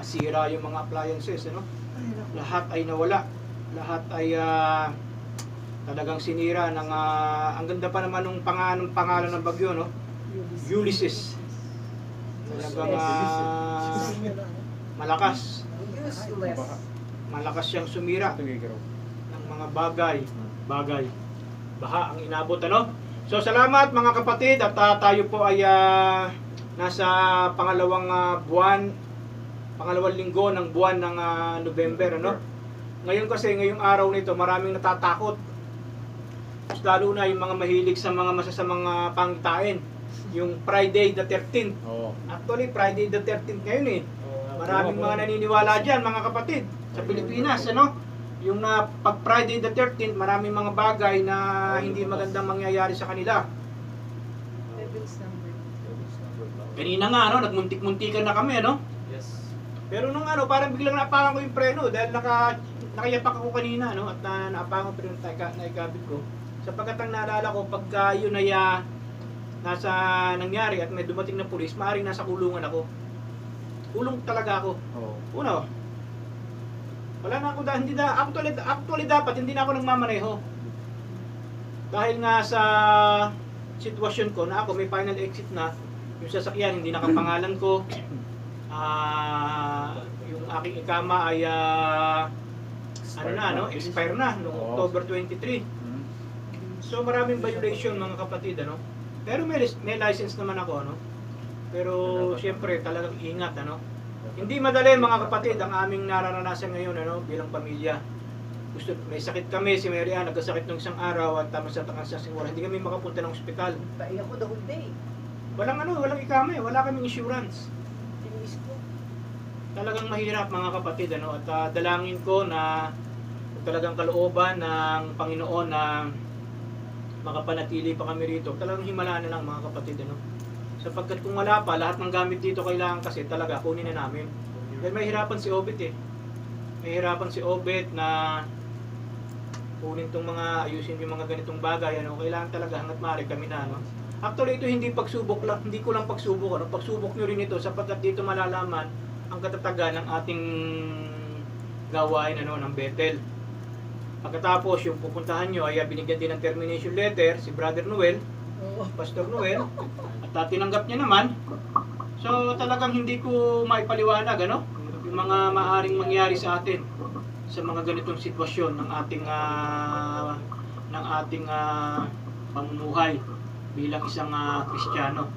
nasira yung mga appliances, ano? Lahat ay nawala. Lahat ay talagang sinira ng ang ganda pa naman ng pangalan ng bagyo, no? Ulysses. Talagang malakas. Malakas siyang sumira ng mga bagay. Baha ang inabot, ano? So salamat mga kapatid at tayo po ay nasa pangalawang linggo ng buwan ng November, ano? Ngayon kasi, ngayong araw nito, maraming natatakot. Lalo na yung mga mahilig sa mga masasamang pangtain. Yung Friday the 13th. Actually, Friday the 13th ngayon eh. Maraming mga naniniwala dyan, mga kapatid, sa Pilipinas, ano? Yung pag Friday the 13th, maraming mga bagay na hindi magandang mangyayari sa kanila. Kanina nga, ano, nagmuntik-muntikan na kami, ano? Yes. Pero nung parang biglang naapakan ko yung preno dahil nakayapak ako kanina, no? At naapakan ko pero naikabit ko. Sapagkat ang naalala ko, pagka yun ay nasa nangyari at may dumating na pulis, maaaring nasa kulungan ako. Kulong talaga ako. Una, wala na ako actually dapat hindi na ako nagmamaneho. Dahil nga sa sitwasyon ko na ako may final exit na, yung sasakyan hindi nakapangalan ko. Yung aking ikama ay expire na noong October 23. So maraming violation, mga kapatid, ano. Pero may license naman ako, ano. Pero siyempre talagang ingat, ano. Hindi madali, mga kapatid, ang aming nararanasan ngayon, ano, bilang pamilya. May sakit kami, si Mary Ann nagkasakit ng isang araw at tama sa siguro hindi kami makapunta ng ospital. Tayo ako the whole day. Walang ikama, wala kaming insurance. Talagang mahirap, mga kapatid, ano, at dalangin ko na talagang kalooban ng Panginoon na makapanatili pa kami rito. Talagang himala na lang, mga kapatid, ano. Sapagkat kung wala pa, lahat ng gamit dito kailangan kasi talaga kunin na namin. Dahil mahirapan si Obet eh. Mahirapan si Obet na kunin tong ayusin yung mga ganitong bagay, ano. Kailangan talaga hanggat maaari kami na, ano. Actually, ito hindi pagsubok lang, hindi ko lang pagsubok, ano. Pagsubok nyo rin ito sapagkat dito malalaman ang katatagan ng ating gawain, ano, ng Bethel. Pagkatapos yung pupuntahan nyo ay binigyan din ng termination letter si Brother Noel, Pastor Noel, at tinanggap niya naman. So talagang hindi ko maipaliwanag, ano, yung mga maaring mangyari sa atin sa mga ganitong sitwasyon ng ating pamumuhay bilang isang Kristiyano.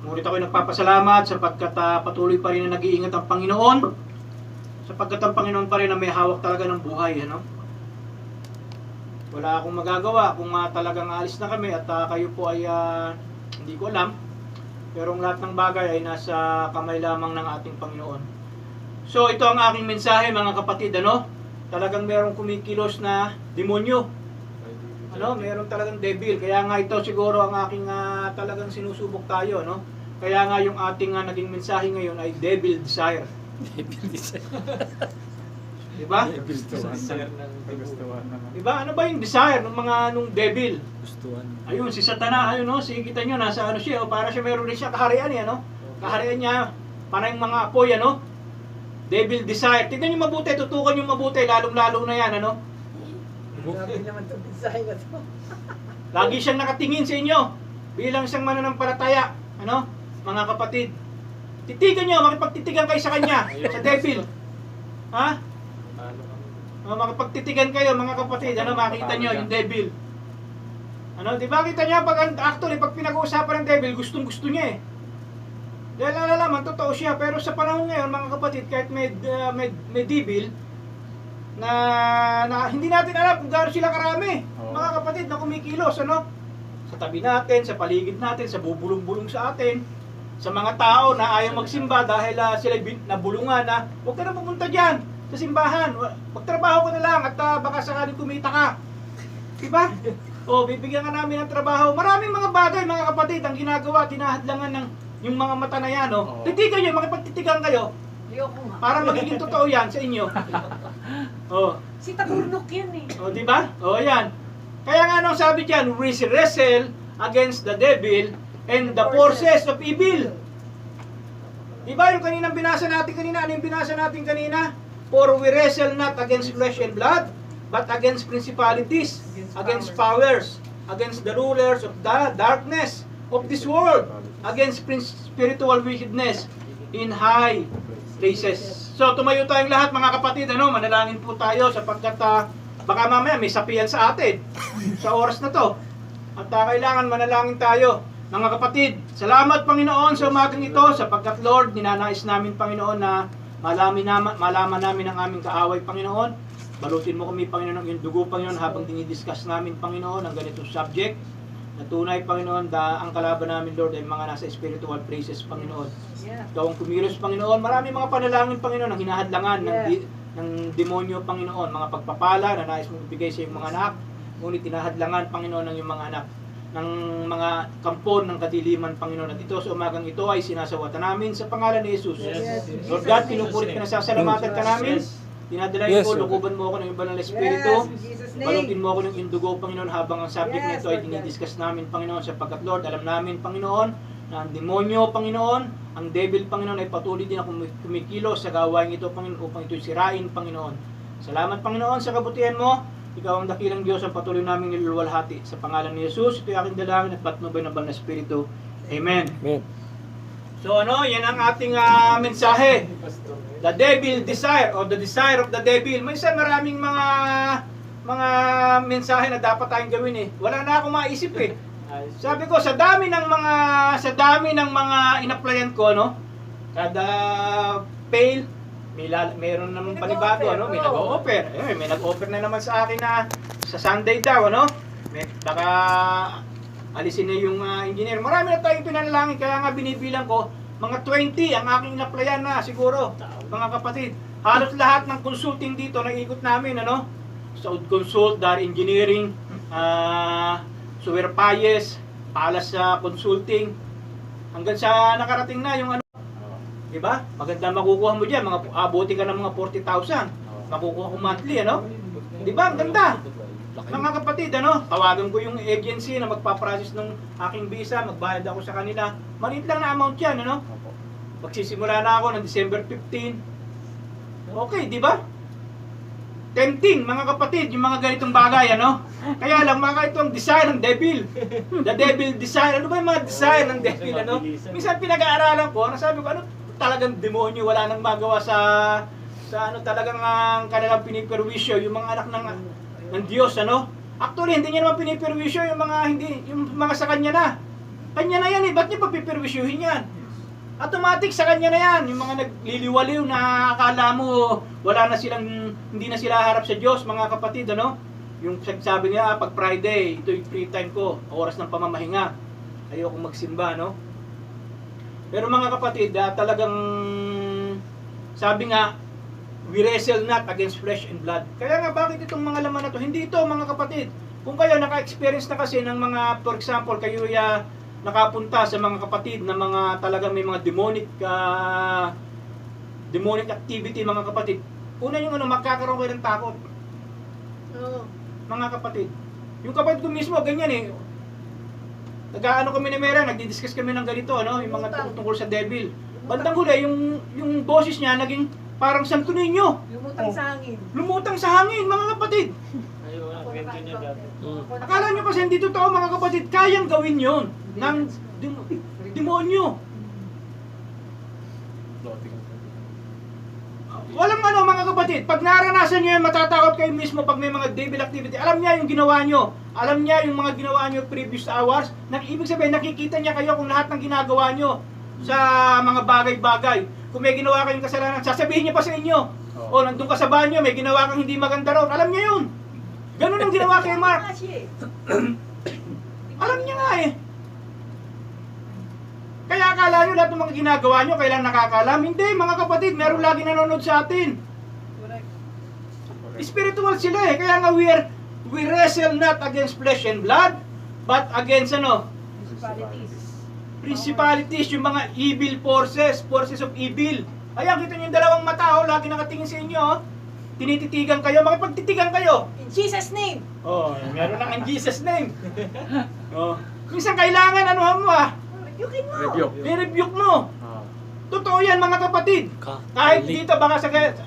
Ngunit ako'y nagpapasalamat sapagkat patuloy pa rin na nag-iingat ang Panginoon, sapagkat ang Panginoon pa rin na may hawak talaga ng buhay, ano. Wala akong magagawa kung talagang alis na kami at kayo po ay hindi ko alam. Pero ang lahat ng bagay ay nasa kamay lamang ng ating Panginoon. So ito ang aking mensahe, mga kapatid, ano? Talagang merong kumikilos na demonyo. Ano? Meron talagang devil. Kaya nga ito siguro ang aking talagang sinusubok tayo, no? Kaya nga yung ating naging mensahe ngayon ay devil desire. Devil desire. Diba? Diba? Ano ba yung desire ng nung devil? Gustuhan. Ayun, si Satana, ayun, no? Kita nyo, nasa siya, para siya meron rin siya kaharian niya, no? Kaharian niya, parang mga apoy, ano? Devil desire. Tignan nyo mabuti, tutukan nyo mabuti, lalong-lalo na yan, ano? Grabe naman itong design na to. Lagi siyang nakatingin sa inyo, bilang siyang mananampalataya, ano? Mga kapatid. Titigan nyo, makipagtitigan kayo sa kanya, sa devil. Ha? Makapagtitigan kayo, mga kapatid, ano, makita nyo yung devil. Ano, di ba kita niya pag pinag-uusapan ng devil, gustong-gusto niya eh. Dahil alalaman, totoo siya, pero sa panahon ngayon, mga kapatid, kahit may devil na hindi natin alam kung gaano sila karami, mga kapatid, na kumikilos, ano? Sa tabi natin, sa paligid natin, sa bubulong-bulong sa atin, sa mga tao na ayaw magsimba dahil sila nabulungan na, huwag ka na pumunta dyan sa simbahan, magtrabaho ka na lang at baka sakaling kumita ka. Diba? O, bibigyan ka namin ng trabaho. Maraming mga bagay, mga kapatid, ang ginagawa, tinahadlangan ng yung mga mata na yan, no? Titigan nyo, makipagtitigan kayo. Para magiging totoo yan sa inyo. O. Si Taburnok yan eh. O, diba? O, yan. Kaya nga nung sabi dyan, we wrestle against the devil and the forces of evil. Diba yung kaninang binasa natin kanina? Ano yung binasa natin kanina? For we wrestle not against flesh and blood, but against principalities, against powers, against the rulers of the darkness of this world, against spiritual wickedness in high places. So tumayo tayong lahat mga kapatid, manalangin po tayo sapagkat baka mamaya may sapian sa atin sa oras na to. At kailangan manalangin tayo. Mga kapatid, salamat Panginoon sa umagang ito sapagkat Lord, ninanais namin Panginoon na malaman namin ang aming kaaway Panginoon. Balutin mo kami Panginoon ng iyong dugo Panginoon habang dinidiscuss namin Panginoon ang ganitong subject. Na tunay Panginoon, ang kalaban namin Lord ay mga nasa spiritual places Panginoon. Ikaw ang kumilos Panginoon. Marami mga panalangin Panginoon ang hinahadlangan ng demonyo Panginoon. Mga pagpapala na nais mong ibigay sa iyong mga anak. Ngunit tinahadlangan Panginoon ng iyong mga anak ng mga kampon ng kadiliman, Panginoon. At ito sa umagang ito ay sinasawata namin sa pangalan ni Jesus. Lord God, pinupurit ka na sasalamatan ka namin. Dinadalayan ko, lukuban mo ako ng ibang Espiritu. Balutin mo ako ng indugo, Panginoon, habang ang subject nito ay dinidiscuss namin, Panginoon, sapagkat Lord, alam namin, Panginoon, na ang demonyo, Panginoon, ang devil, Panginoon, ay patuloy din na kumikilos sa gawain ito, Panginoon, upang ito'y sirain, Panginoon. Salamat, Panginoon, sa kabutihan mo. Ikaw ang dakilang Diyos, ang patuloy namin niluluwalhati. Sa pangalan ni Jesus, ito'y aking dalangin at patnubay ng banal na Espiritu. Amen. Amen. So yan ang ating mensahe. The devil desire, or the desire of the devil. Minsan maraming mga mensahe na dapat tayong gawin eh. Wala na akong maisip eh. Sabi ko sa dami ng mga in-applyan ko, kada fail, meron namang panibago, may nag-o-offer. May nag-offer na naman sa akin na sa Sunday daw, baka alisin na yung engineer. Marami na tayong pinanalangin, kaya nga binibilang ko, mga 20 ang aking in-applyan na siguro, mga kapatid. Halos lahat ng consulting dito, nag-ikot namin, Saud Consult, Dar Engineering, Suwer Payes, Palas Consulting, hanggang sa nakarating na yung diba? Maganda makukuha mo diyan, abuti ka ng mga 40,000. Makukuha ko monthly, Diba? Ang ganda. Mga kapatid, tawagan ko yung agency na magpa-process ng aking visa, magbayad ako sa kanila. Maliit lang na amount yan, Magsisimula na ako ng December 15. Okay, di ba? Tempting, mga kapatid, yung mga ganitong bagay, Kaya lang, mga ito ang desire ng devil. The devil desire. Ano ba yung mga desire ng devil, Minsan pinag-aaralan ko, sabi ko, talagang demonyo, wala nang magawa sa talagang ang kanilang piniperwisyo, yung mga anak ng Diyos, Actually, hindi niya naman piniperwisyo yung mga sa kanya na. Kanya na yan eh, ba't niya pa piperwisyuhin yan? Automatic sa kanya na yan, yung mga nagliliwaliw na akala mo hindi na sila harap sa Diyos, mga kapatid, Yung sabi niya, pag Friday, ito yung free time ko, oras ng pamamahinga. Ayoko magsimba, Pero mga kapatid, talagang sabi nga, we wrestle not against flesh and blood. Kaya nga, bakit itong mga laman na to? Hindi ito, mga kapatid. Kung kayo naka-experience na kasi ng mga, for example, kayo nakapunta sa mga kapatid na mga talagang may mga demonic activity, mga kapatid. Una yung magkakaroon kayo ng takot. Mga kapatid. Yung kapatid ko mismo, ganyan eh. Nag-aano kami ni Mera, nagdi-discuss kami ng ganito, yung mga tungkol sa devil. Bandang huli, yung boses niya naging parang Santo Niño. Lumutang sa hangin. Lumutang sa hangin, mga kapatid. Akala nyo kasi hindi totoo, mga kapatid, kayang gawin yon ng demonyo. Walang mga kapatid, pag naranasan nyo yan, matatakot kayo mismo pag may mga devil activity. Alam niya yung ginawa nyo. Alam niya yung mga ginawa nyo previous hours. Ibig sabihin, nakikita niya kayo kung lahat ng ginagawa nyo sa mga bagay-bagay. Kung may ginawa kayong kasalanan, sasabihin niya pa sa inyo. O nandun ka sa banyo, may ginawa kang hindi maganda raw. Alam niya yun. Ganun ang ginawa kay Mark. Alam niya nga eh. Kaya akala nyo lahat ng mga ginagawa nyo, kailan nakakalam? Hindi, mga kapatid, meron lagi nanonood sa atin. Spiritual sila eh. Kaya nga we wrestle not against flesh and blood, but against principalities, yung mga evil forces of evil. Ayan, kita nyo yung dalawang mata, lagi nakatingin sa inyo. Tinititigan kayo, makipagtitigan kayo. In Jesus' name. Meron lang in Jesus' name. Minsan kailangan, mo Rebuke mo. Rebuke. I-rebuke mo. Totoo yan mga kapatid. Kahit dito, baka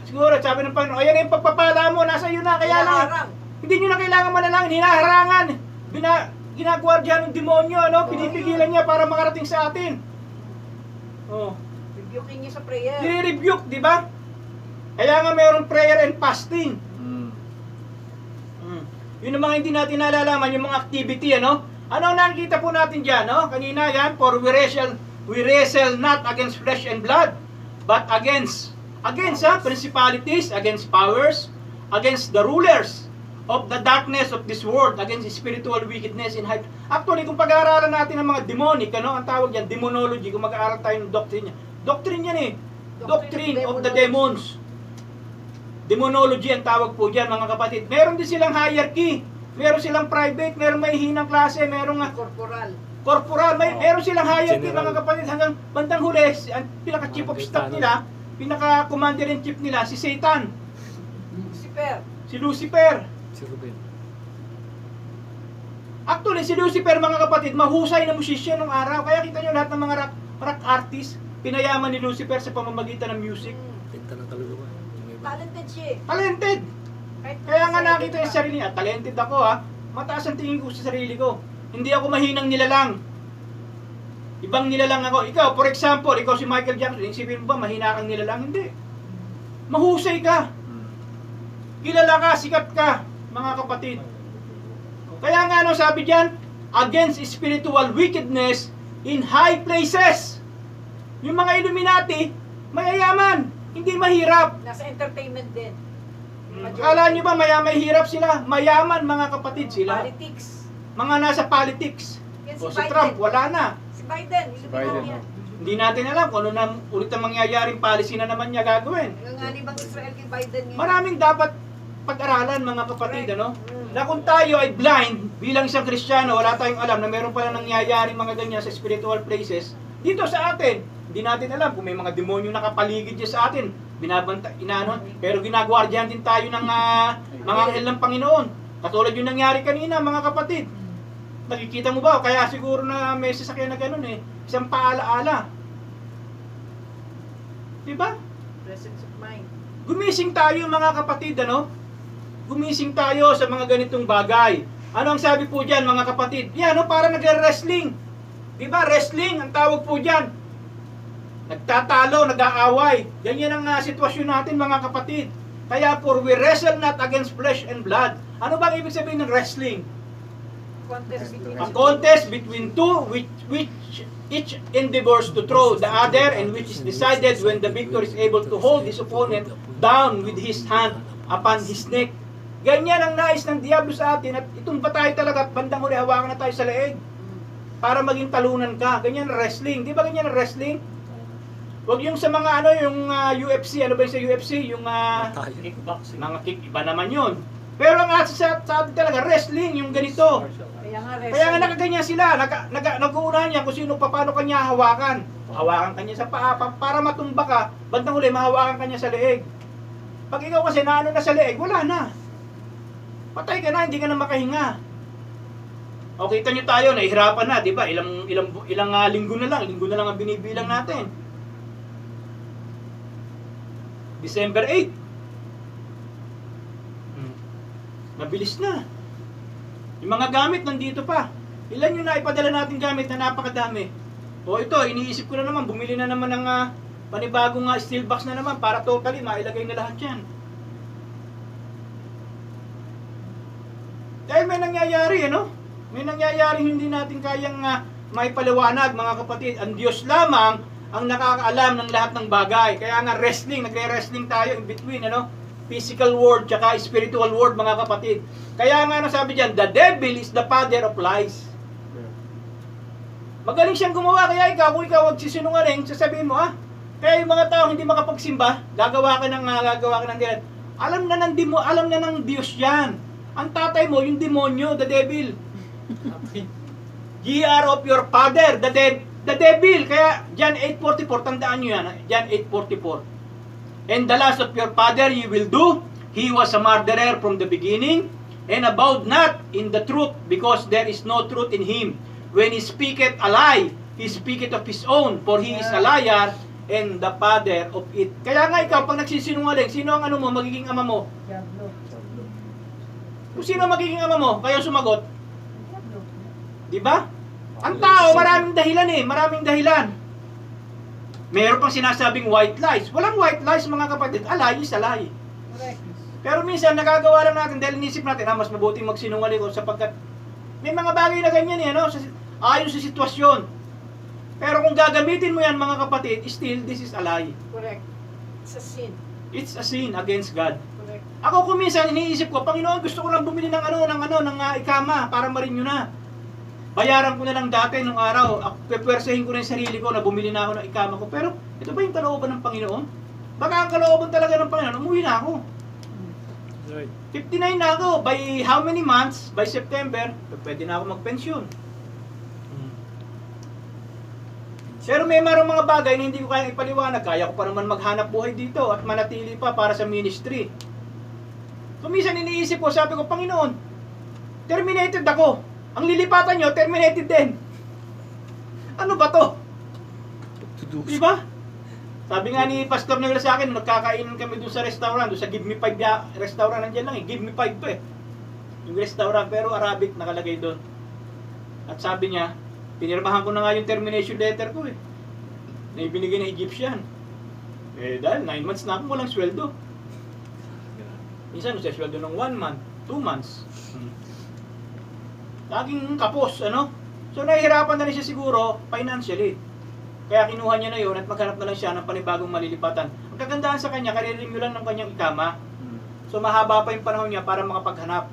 siguro sabi ng Panginoon, ayan yung pagpapala mo, nasa iyo na. Kaya lang, Hinaharang. hindi nyo na kailangan manalangin, hinaharangan. Ginagwardya ng demonyo, ano? Pinipigilan niya para makarating sa atin. Oh. Rebuking niyo sa prayer. I-rebuke, di ba? Kaya nga mayroong prayer and fasting. Yun ang mga hindi natin nalalaman, yung mga activity, ano? Ano ang nakikita po natin dyan, no? Kanina yan, for we wrestle not against flesh and blood, but against principalities, against powers, against the rulers of the darkness of this world, against spiritual wickedness in high. Actually, kung pag-aaralan natin ng mga demonic, ano, ang tawag yan, demonology, kung mag-aaral tayo ng doctrine yan. Doctrine yan eh. Doctrine of the demons. Demonology ang tawag po dyan, mga kapatid. Meron din silang hierarchy. Meron silang private, meron may hinang klase, meron corporal, meron silang hierarchy, mga kapatid, hanggang bandang huli, ang pinaka-chief of staff nila, pinaka-commander-in-chief nila, si Satan. Si Lucifer. Si Ruben. Actually, si Lucifer, mga kapatid, mahusay na musician nung araw. Kaya kita nyo lahat ng mga rock artist, pinayaman ni Lucifer sa pamamagitan ng music. Benta ng kaluluwa. Talented siya eh. Talented! Kahit Kaya nga sa nakita edit yung sarili niya, talented ako ha. Mataas ang tingin ko sa sarili ko. Hindi ako mahinang nilalang. Ibang nilalang ako. Ikaw, for example, ikaw si Michael Jackson, isipin mo ba mahina kang nilalang? Hindi. Mahusay ka. Kilala ka, sikat ka, mga kapatid. Kaya nga ano sabi diyan, against spiritual wickedness in high places. Yung mga Illuminati, mayayaman, hindi mahirap. Nasa entertainment din. Akala nyo ba may hirap sila? Mayaman mga kapatid sila. Politics. Mga nasa politics. Yan O si Trump, wala na. Si Biden. Biden, yan. Hindi natin alam kung ano na ulit ang mangyayaring policy na naman niya gagawin. Nanganib ang Israel kay Biden ngayon. Maraming dapat pag-aralan mga kapatid, Correct. ano? Na kung tayo ay blind bilang isang Kristiyano, wala tayong alam na meron pala nangyayaring mga ganyan sa spiritual places, dito sa atin, hindi natin alam kung may mga demonyo nakapaligid dyan sa atin, binabanta, inaano, pero ginagwardyahan din tayo ng mga anghel ng Panginoon. Katulad yung nangyari kanina, mga kapatid. Nakikita mo ba? Kaya siguro na may sasakyan na ganun eh. Isang paala-ala. Diba? Presence of mind. Gumising tayo mga kapatid, ano? Gumising tayo sa mga ganitong bagay. Ano ang sabi po dyan mga kapatid? Yan, no? Para nag-wrestling. Diba? Wrestling, ang tawag po dyan. Nagtatalo, nag-aaway. Ganyan ang sitwasyon natin mga kapatid. Kaya for we wrestle not against flesh and blood. Ano bang ibig sabihin ng wrestling? Contest between A contest between two which each endeavors to throw the other, and which is decided when the victor is able to hold his opponent down with his hand upon his neck. Ganyan ang nais ng Diablo sa atin, at itumba tayo talaga at bandang huli hawakan na tayo sa leeg para maging talunan ka. Ganyan ang wrestling. Di ba ganyan ang wrestling? Huwag yung sa mga ano, yung UFC, ano ba yung sa UFC? Yung Kickboxing. mga kick, iba naman yun. Pero ang sa atin talaga, wrestling, yung ganito. Kaya nga nakaganyan sila, nag-uunahan niya kung sino, paano kanya hawakan. Hawakan kanya sa paa, para matumba ka, bandang huli, mahawakan kanya sa leeg. Pag ikaw kasi naano na sa leeg, wala na. Patay ka na, hindi ka na makahinga. O kita nyo tayo, nahihirapan na, di ba? Ilang linggo na lang ang binibilang natin. December 8. Mabilis na. Yung mga gamit nandito pa. Ilan yung naipadala natin gamit na napakadami? O ito, iniisip ko na naman, bumili na naman ng panibagong steel box na naman para totally mailagay na lahat yan. Dahil may nangyayari, ano? May nangyayari hindi natin kayang maipaliwanag, mga kapatid. Ang Diyos lamang ang nakakaalam ng lahat ng bagay. Kaya nga wrestling, nagre-wrestling tayo in between, ano? Physical world tsaka spiritual world, mga kapatid. Kaya nga sabi diyan, the devil is the father of lies. Magaling siyang gumawa, kaya kung ikaw magsisinungaling, sasabihin mo, kaya yung mga tao hindi makapagsimba, gagawa ka ng ganyan. Alam na ng Diyos yan. Ang tatay mo, yung demonyo, the devil. Ye are of your father, the devil. Kaya, John 8:44, tandaan nyo yan, John 8:44. And the last of your father ye will do. He was a murderer from the beginning, and abode not in the truth, because there is no truth in him. When he speaketh a lie, he speaketh of his own, for he is a liar, and the father of it. Kaya nga ikaw, pag nagsisinungaling, sino ang ano mo, magiging ama mo? Diablo. Kung sino magiging ama mo, kayo sumagot. Diablo. Di ba? Ang tao, maraming dahilan eh. Maraming dahilan. Meron pang sinasabing white lies. Walang white lies, mga kapatid. A lie is a lie. Correct. Pero minsan, nagagawa lang natin dahil inisip natin, mas mabuting magsinungaling ko sapagkat may mga bagay na ganyan eh, ano? Ayon sa sitwasyon. Pero kung gagamitin mo yan, mga kapatid, still, this is a lie. Correct. It's a sin. It's a sin against God. Correct. Ako kung minsan, iniisip ko, Panginoon, gusto ko lang bumili ng ikama para marinyo na. Bayaran ko na lang dati nung araw, pepwersahin ko na yung sarili ko na bumili na ako ng ikama ko. Pero ito ba yung kalooban ng Panginoon? Baka ang kalooban talaga ng Panginoon, umuwi na ako. Right. 59 na ako. By how many months? By September, pwede na ako magpensyon. Pero may marong mga bagay na hindi ko kayang ipaliwanag. Kaya ko pa naman maghanap buhay dito at manatili pa para sa ministry. So minsan iniisip ko, sabi ko, Panginoon, terminated ako. Ang lilipatan nyo, terminated din. Ano ba to? Diba? Sabi nga ni Pastor nila sa akin, nagkakainan kami doon sa restaurant, doon sa Give Me 5 restaurant, nandiyan lang eh, Give Me 5 to eh. Yung restaurant, pero Arabic nakalagay doon. At sabi niya, pinirmahan ko na nga yung termination letter ko eh. Na ibinigay ng Egyptian. Eh dahil 9 months na ako walang sweldo. Minsan sa sweldo ng 1 month, 2 months. Laging kapos, ano? So nahihirapan na rin siya siguro financially. Kaya kinuha niya na yun at maghanap na lang siya ng panibagong malilipatan. Ang kagandahan sa kanya, karirenew lang ng kanyang ikama. So mahaba pa yung panahon niya para makapaghanap.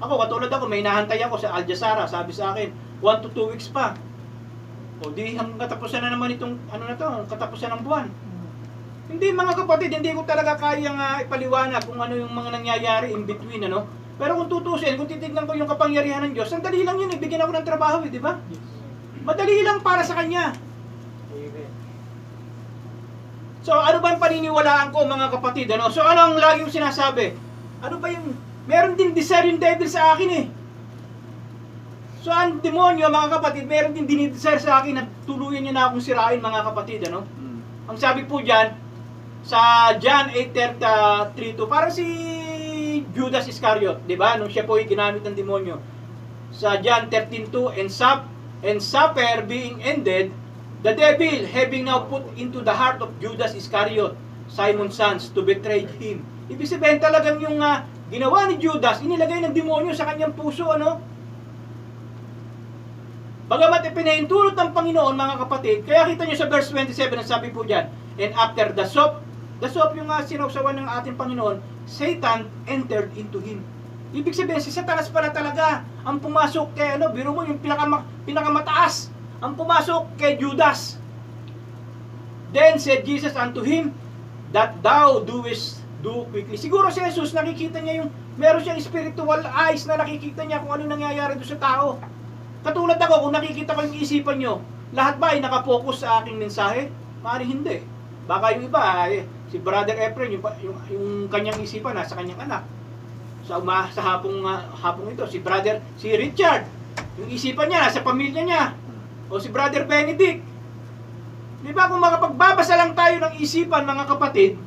Ako, katulad ako, may nahantay ako sa Al Jazeera, sabi sa akin, 1 to 2 weeks pa. O di hanggang katapusan na naman itong, katapusan ng buwan. Hindi mga kapatid, hindi ko talaga kayang ipaliwanag kung ano yung mga nangyayari in between, ano. Pero kung tutusin, kung titignan ko yung kapangyarihan ng Diyos, sandali lang yun, ibigyan ako ng trabaho, di ba? Madali lang para sa Kanya. So, ano ba yung paniniwalaan ko, mga kapatid, ano? So, ano ang lagi yung sinasabi? Ano ba yung, meron din desire yung devil sa akin eh. So, ang demonyo, mga kapatid, meron din dinidesire sa akin na tuluyan niya na akong sirain, mga kapatid, ano? Ang sabi po dyan, sa John 8:32, parang si Judas Iscariot, di ba? Nung siya po ay ginamit ng demonyo. Sa John 13:2, and supper being ended, the devil having now put into the heart of Judas Iscariot, Simon's sons, to betray him. Ibig sabihin talagang yung ginawa ni Judas, inilagay ng demonyo sa kanyang puso, ano? Bagamat ipinahintulot ng Panginoon, mga kapatid, kaya kita nyo sa verse 27, ang sabi po dyan, and after the soap yung sinawsawan ng ating Panginoon, Satan entered into him. Ibig sabihin, si Satanas pala talaga ang pumasok kay, biro mo yung pinakamataas, ang pumasok kay Judas. Then said Jesus unto him, that thou doest do quickly. Siguro si Jesus, nakikita niya meron siyang spiritual eyes na nakikita niya kung ano nangyayari doon sa tao. Katulad ako, kung nakikita ko yung isipan nyo, lahat ba ay nakapokus sa aking mensahe? Maaaring hindi. Baka yung iba, si Brother Efren, yung kanyang isipan nasa kanyang anak. Sa hapong ito, si Richard, yung isipan niya nasa pamilya niya. O si Brother Benedict. Di ba, kung makapagbabasa lang tayo ng isipan, mga kapatid,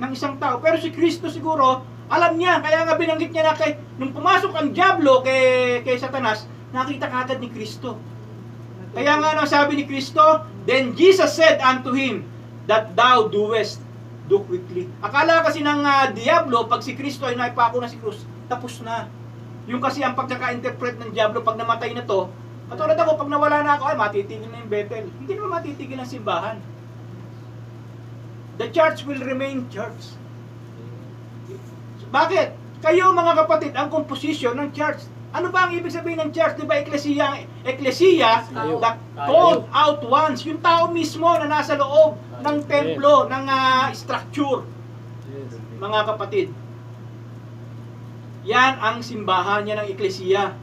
ng isang tao, pero si Kristo siguro, alam niya, kaya nga binanggit niya na nung pumasok ang Diablo kay Satanas, nakita kagad ni Kristo. Kaya nga sabi ni Kristo, then Jesus said unto him, that thou doest do quickly. Akala kasi ng Diablo, pag si Kristo ay naipako na si krus, tapos na. Yung kasi ang pagkaka-interpret ng Diablo, pag namatay na to, katulad ako, pag nawala na ako, ay matitigil na yung Bethel. Hindi naman matitigil ang simbahan. The church will remain church. Bakit? Kayo, mga kapatid, ang composition ng church. Ano ba ang ibig sabihin ng church? Diba ecclesia, the called out ones. Yung tao mismo na nasa loob ng templo, ng structure. Mga kapatid. Yan ang simbahan niya ng ecclesia.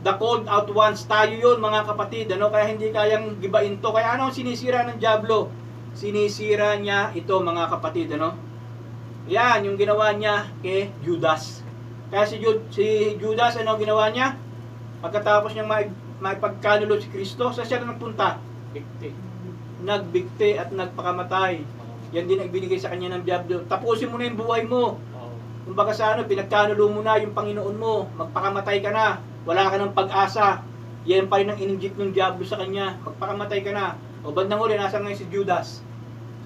The called out ones. Tayo yun, mga kapatid. Kaya hindi kayang gibain to. Kaya ano ang sinisira ng Diablo? Sinisira niya ito, mga kapatid. Yan, yung ginawa niya kay Judas. Kaya si Judas, ano ginawa niya? Pagkatapos niyang maipagkanulo si Kristo, sa siya na nagpunta? nagbigti at nagpakamatay. Yan din ang ibinigay sa kanya ng Diablo. Tapusin mo na yung buhay mo. Kumbaga sa ano, pinagkanulo mo na yung Panginoon mo. Magpakamatay ka na. Wala ka ng pag-asa. Yan pa rin ang in-inject ng Diablo sa kanya. Magpakamatay ka na. O bandang huli, nasa ngayon si Judas?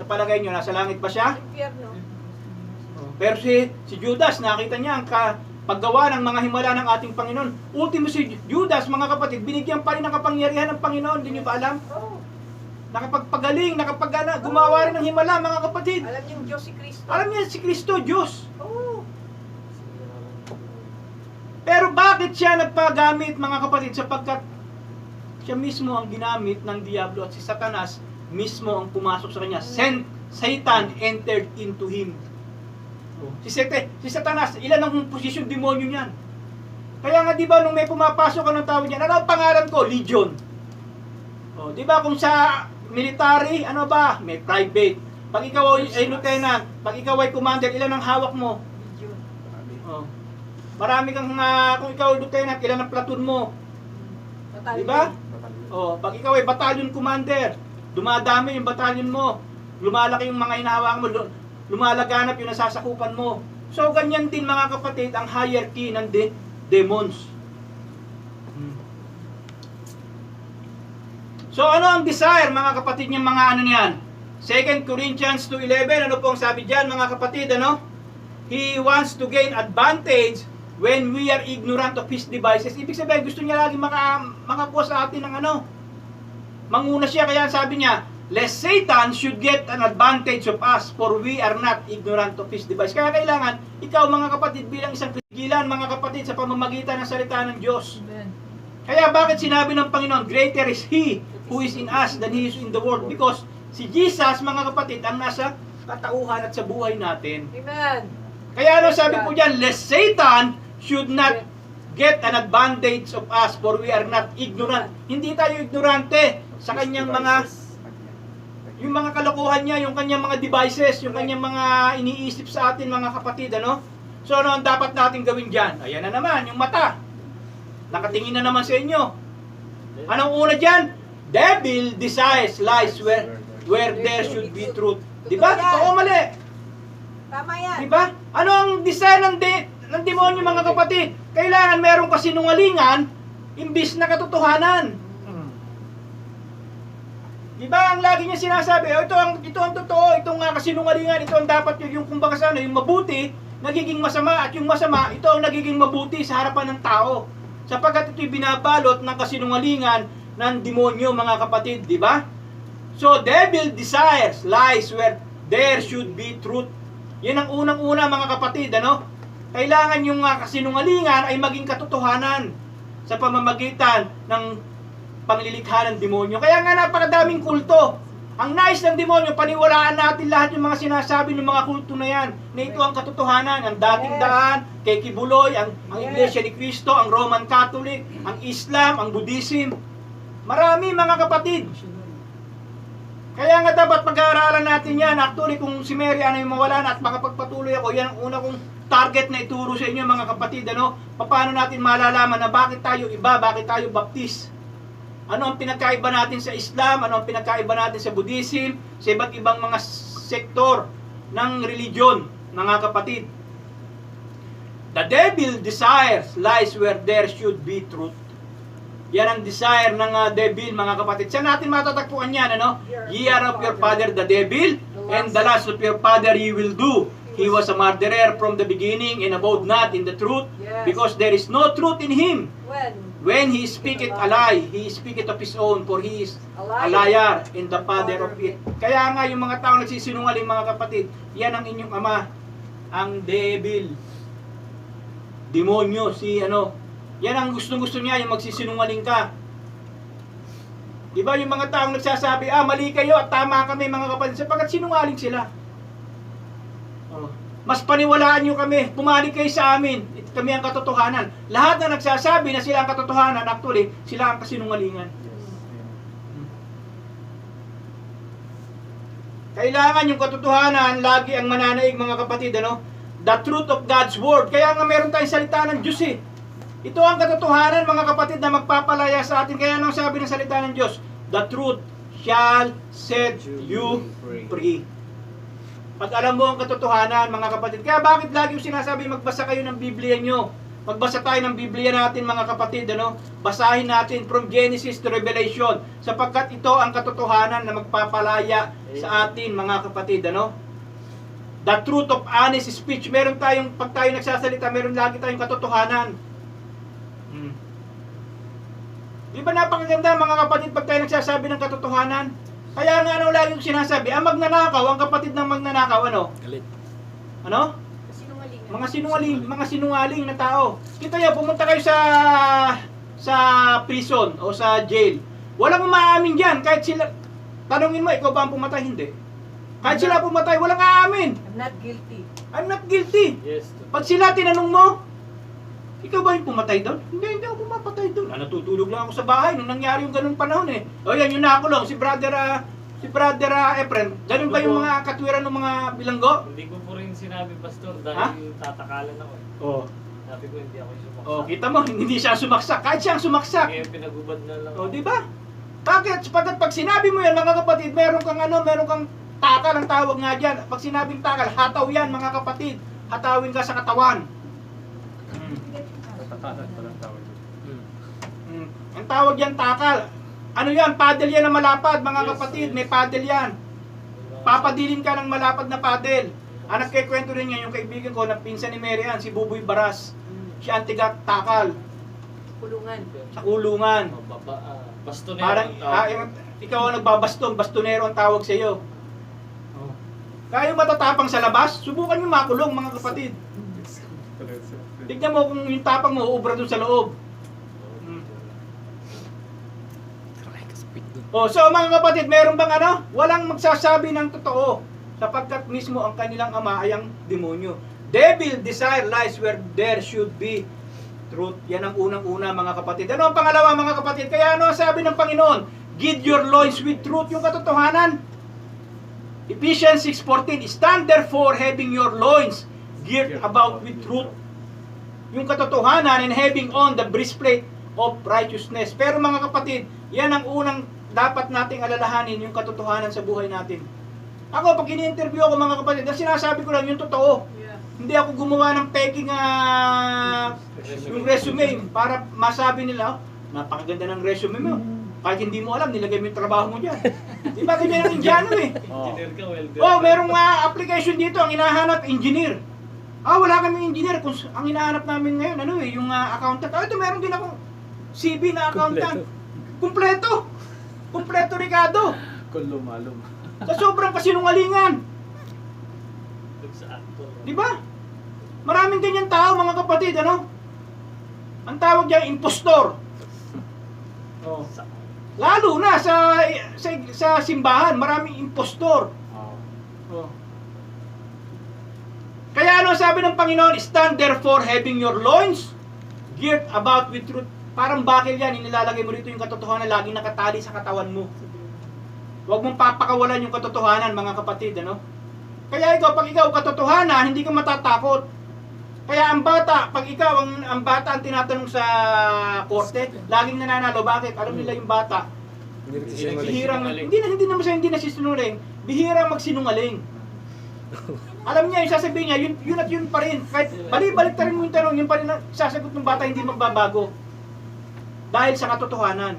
Sa palagay nyo, nasa langit ba siya? Impyerno. Pero si Judas, nakita niya ang paggawa ng mga himala ng ating Panginoon. Ultimo si Judas, mga kapatid, binigyan pa rin ng kapangyarihan ng Panginoon. Hindi niyo ba alam? Oh, Nakapagpagaling, gumawa rin ng himala, mga kapatid. alam niyong Diyos si Kristo. Alam niya si Kristo, Diyos. Oh, Pero bakit siya nagpagamit, mga kapatid? Sapagkat siya mismo ang ginamit ng Diablo at si Satanas mismo ang pumasok sa kanya. Satan entered into him. Si Satanas, ilan ang posisyon demonyo niyan? Kaya nga, di ba, nung may pumapasok, anong tawag niyan? Ano ang pangalan ko? Legion. Di ba, kung sa military, ano ba? May private. Pag ikaw ay lieutenant, pag ikaw ay commander, ilan ang hawak mo? Legion. Marami kang, kung ikaw ay lieutenant, ilan ang platoon mo? Di ba? Pag ikaw ay battalion commander, dumadami yung battalion mo. Lumalaki yung mga hinahawakan mo, lumalaganap yung nasasakupan mo. So, ganyan din, mga kapatid, ang hierarchy ng demons. So, ano ang desire, mga kapatid, yung mga ano niyan? 2 Corinthians 2:11, ano pong sabi diyan, mga kapatid, ano? He wants to gain advantage when we are ignorant of his devices. Ibig sabihin, gusto niya lagi makakuha sa atin ng ano? Manguna siya, kaya sabi niya, lest Satan should get an advantage of us, for we are not ignorant of his device. Kaya kailangan, ikaw, mga kapatid, bilang isang pigilan, mga kapatid, sa pamamagitan ng salita ng Diyos. Amen. Kaya bakit sinabi ng Panginoon, greater is He who is in us than He is in the world? Because si Jesus, mga kapatid, ang nasa katauhan at sa buhay natin. Amen. Kaya ano sabi po dyan, lest Satan should not get an advantage of us, for we are not ignorant. Hindi tayo ignorante sa kanyang yung mga kalokohan niya, yung kanyang mga devices, yung kanyang mga iniisip sa atin, mga kapatid, ano? So, ano ang dapat natin gawin dyan? Ayan na naman, yung mata. Nakatingin na naman sa inyo. Anong una dyan? Devil desires lies where there should be truth. Diba? Totoo o mali? Tama yan. Diba? Ano ang desire ng demonyo, mga kapatid? Kailangan merong kasinungalingan imbis na katotohanan. Diba ang lagi niya sinasabi, ito ang totoo, itong kasinungalingan, ito ang dapat yung kumbaga sa ano, yung mabuti, nagiging masama, at yung masama, ito ang nagiging mabuti sa harapan ng tao. Sapagkat ito'y binabalot ng kasinungalingan ng demonyo, mga kapatid, di ba? So, devil desires lies where there should be truth. Yan ang unang-una, mga kapatid, ano? Kailangan yung kasinungalingan ay maging katotohanan sa pamamagitan ng panglilikha ng demonyo. Kaya nga napakadaming kulto. Ang nais ng demonyo, paniwalaan natin lahat yung mga sinasabi ng mga kulto na yan. Na ito ang katotohanan, ang dating daan, kay Kibuloy, ang Iglesia ni Cristo, ang Roman Catholic, ang Islam, ang Buddhism. Marami, mga kapatid. Kaya nga dapat pag-aaralan natin yan. Actually, kung si Mary ano yung mawala na at makapagpatuloy ako, yan ang una kong target na ituro sa inyo, mga kapatid. Ano? Paano natin malalaman na bakit tayo iba, bakit tayo baptist? Ano ang pinagkaiba natin sa Islam? Ano ang pinagkaiba natin sa Buddhism? Sa iba't ibang mga sektor ng religion, mga kapatid. The devil desires lies where there should be truth. Yan ang desire ng devil, mga kapatid. Saan natin matatagpuan yan, ano? Ye are of your father the devil, and the last of your father ye will do. He was a murderer from the beginning, and abode not in the truth, because there is no truth in him. When he speaketh a lie, he speaketh of his own, for he is a liar and the father of it. Kaya nga yung mga tao nagsisinungaling, mga kapatid, yan ang inyong ama, ang devil. Demonyo, yan ang gustong-gusto niya, yung magsisinungaling ka. Diba yung mga taong nagsasabi, mali kayo at tama kami, mga kapatid, sapagkat sinungaling sila. Mas paniwalaan nyo kami, pumalig kayo sa amin, kami ang katotohanan. Lahat na nagsasabi na sila ang katotohanan, actually, sila ang kasinungalingan. Kailangan yung katotohanan, lagi ang mananaig, mga kapatid, ano? The truth of God's Word. Kaya nga meron tayong salita ng Diyos eh. Ito ang katotohanan, mga kapatid, na magpapalaya sa atin. Kaya nang sabi ng salita ng Diyos, the truth shall set you free. Pag alam mo ang katotohanan, mga kapatid. Kaya bakit lagi yung sinasabi, magbasa kayo ng Biblia nyo. Magbasa tayo ng Biblia natin, mga kapatid. Ano? Basahin natin from Genesis to Revelation. Sapagkat ito ang katotohanan na magpapalaya sa atin, mga kapatid. Ano? The truth of honest speech. Meron tayong, pag tayo nagsasalita, meron lagi tayong katotohanan. Di ba napakaganda, mga kapatid, pag tayo nagsasabi ng katotohanan? Kaya nga ano lagi yung sinasabi, ang magnanakaw, ang kapatid ng magnanakaw, ano? Galit. Ano? Sinungaling. Mga sinungaling na tao. Kita niyo, pumunta kayo sa prison o sa jail. Walang umaamin diyan kahit sila. Tanungin mo, ikaw ba ang pumatay? Hindi. Kahit sila pumatay, walang aamin. I'm not guilty. I'm not guilty. Yes. Pag sila tinanong mo, ikaw ba yung pumatay doon? Hindi ako pumapatay doon. Natutulog lang ako sa bahay nung nangyari yung ganung panahon eh. O yan, yung nakulong, si brother Efren. Ganun ba yung mga katwiran ng mga bilanggo? Hindi ko po rin sinabi, Pastor, dahil tatakalan ako eh. Oo. Sabi ko, hindi ako sumaksak. Oh, kita mo, hindi siya sumaksak. Kahit siyang sumaksak. Kaya pinagubad na lang. O, di ba? Bakit? Sapagkat pag sinabi mo yan, mga kapatid, meron kang takal, ang tawag nga dyan. Pag sinabing takal, hataw yan, mga kapatid. Hatawin ka sa katawan. Tatakalan palang tawag yun. Ang tawag yan, takal. Ano yan? Paddle yan na malapad, mga kapatid. May paddle yan. Papadilin ka ng malapad na paddle. Ang nagkikwento rin yan, yung kaibigan ko, na pinsan ni Mary Ann, si Buboy Baras. Siya ang takal Kulungan. sa kulungan. Bastonero. Parang, ikaw ang nagbabaston, bastonero ang tawag sa iyo. Kaya yung matatapang sa labas, subukan nyo makulong, mga kapatid. Tignan mo kung yung tapang mo, uubra dun sa loob. So mga kapatid, meron bang ano? Walang magsasabi ng totoo, sapagkat mismo ang kanilang ama ay ang demonyo. Devil desire lies where there should be truth. Yan ang unang-una, mga kapatid. Ano ang pangalawa, mga kapatid? Kaya ano sabi ng Panginoon? Gird your loins with truth, yung katotohanan. Ephesians 6:14, stand therefore having your loins girt about with truth. Yung katotohanan and having on the breastplate of righteousness. Pero mga kapatid, yan ang unang dapat nating alalahanin, yung katotohanan sa buhay natin. Ako, pag ini-interview ako, mga kapatid, ang sinasabi ko lang yung totoo. Yeah. Hindi ako gumawa ng peking yung resume para masabi nila, napakaganda ng resume mo. Kahit hindi mo alam, nilagay mo yung trabaho mo dyan. Di ba ganyan ang Indiano eh? Engineer ka, welder. Oh, merong application dito, ang hinahanap, engineer. Wala kami engineer. Ang hinahanap namin ngayon, ano eh, yung accountant. Ito meron din akong CV na accountant. Kumpleto. Kumpleto, Ricardo. Kung lumalom. Sa sobrang kasinungalingan. Sa actor. Di ba? Maraming ganyan tao, mga kapatid, ano? Ang tawag diyan, impostor. Oh. Lalo na sa simbahan, maraming impostor. Oh. Kaya ano sabi ng Panginoon? Stand therefore having your loins girt about with truth. Parang bakil yan, inilalagay mo rito yung katotohanan, laging nakatali sa katawan mo. Huwag mong papakawalan yung katotohanan, mga kapatid, ano? Kaya ikaw, pag ikaw katotohanan, hindi ka matatakot. Kaya ang bata, pag ikaw ang bata ang tinatanong sa korte, laging nananalo. Bakit? Alam nila yung bata. Bihirang, hindi na sisinungaling. Bihirang magsinungaling. Alam niya, yung sasabihin niya, yun at yun pa rin. Kahit balik rin mo yung tanong, yun pa rin ang sasagot ng bata, hindi magbabago. Dahil sa katotohanan.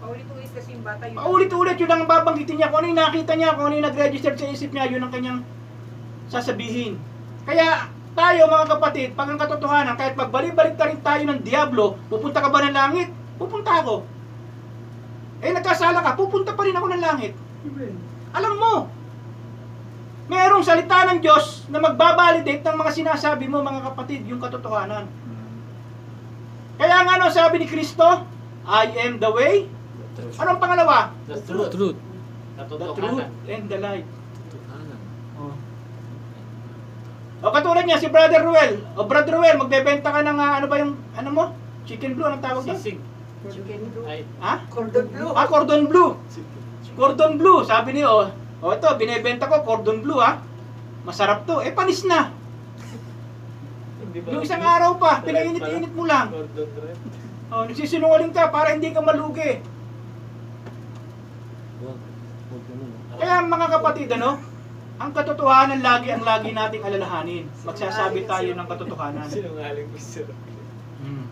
Paulit-ulit kasi yung bata yun. Paulit-ulit, yun ang babanggitin niya. Kung ano yung nakita niya, kung ano yung nag-register sa isip niya, yun ang kanyang sasabihin. Kaya tayo, mga kapatid, pag ang katotohanan, kahit magbalik-balik rin tayo ng diablo, pupunta ka ba ng langit? Pupunta ako. Nagkasala ka, pupunta pa rin ako ng langit. Alam mo, merong salita ng Diyos na magbabalidate ng mga sinasabi mo, mga kapatid, yung katotohanan. Kaya nga sabi ni Kristo, I am the way. Anong pangalawa? The truth. The truth and the light. Katotohanan. O katulad niya, si Brother Ruel. Brother Ruel, magbebenta ka ng ano ba yung, ano mo? Chicken blue, anong tawag doon? Sisig. Chicken blue. Ay, Cordon blue. Cordon blue. Cordon blue, sabi niyo, ito, binebenta ko, cordon blue Masarap to. Panis na. hindi ba? Yung isang araw pa, Red pinainit-init mo lang. Cordon red. Nagsisinungaling ka para hindi ka malugi. Huwag ganun, no? Kaya mga kapatid, ano, ang katotohanan lagi ang lagi nating alalahanin. Magsasabi tayo ng katotohanan. Sinungaling Pastor. Hmm.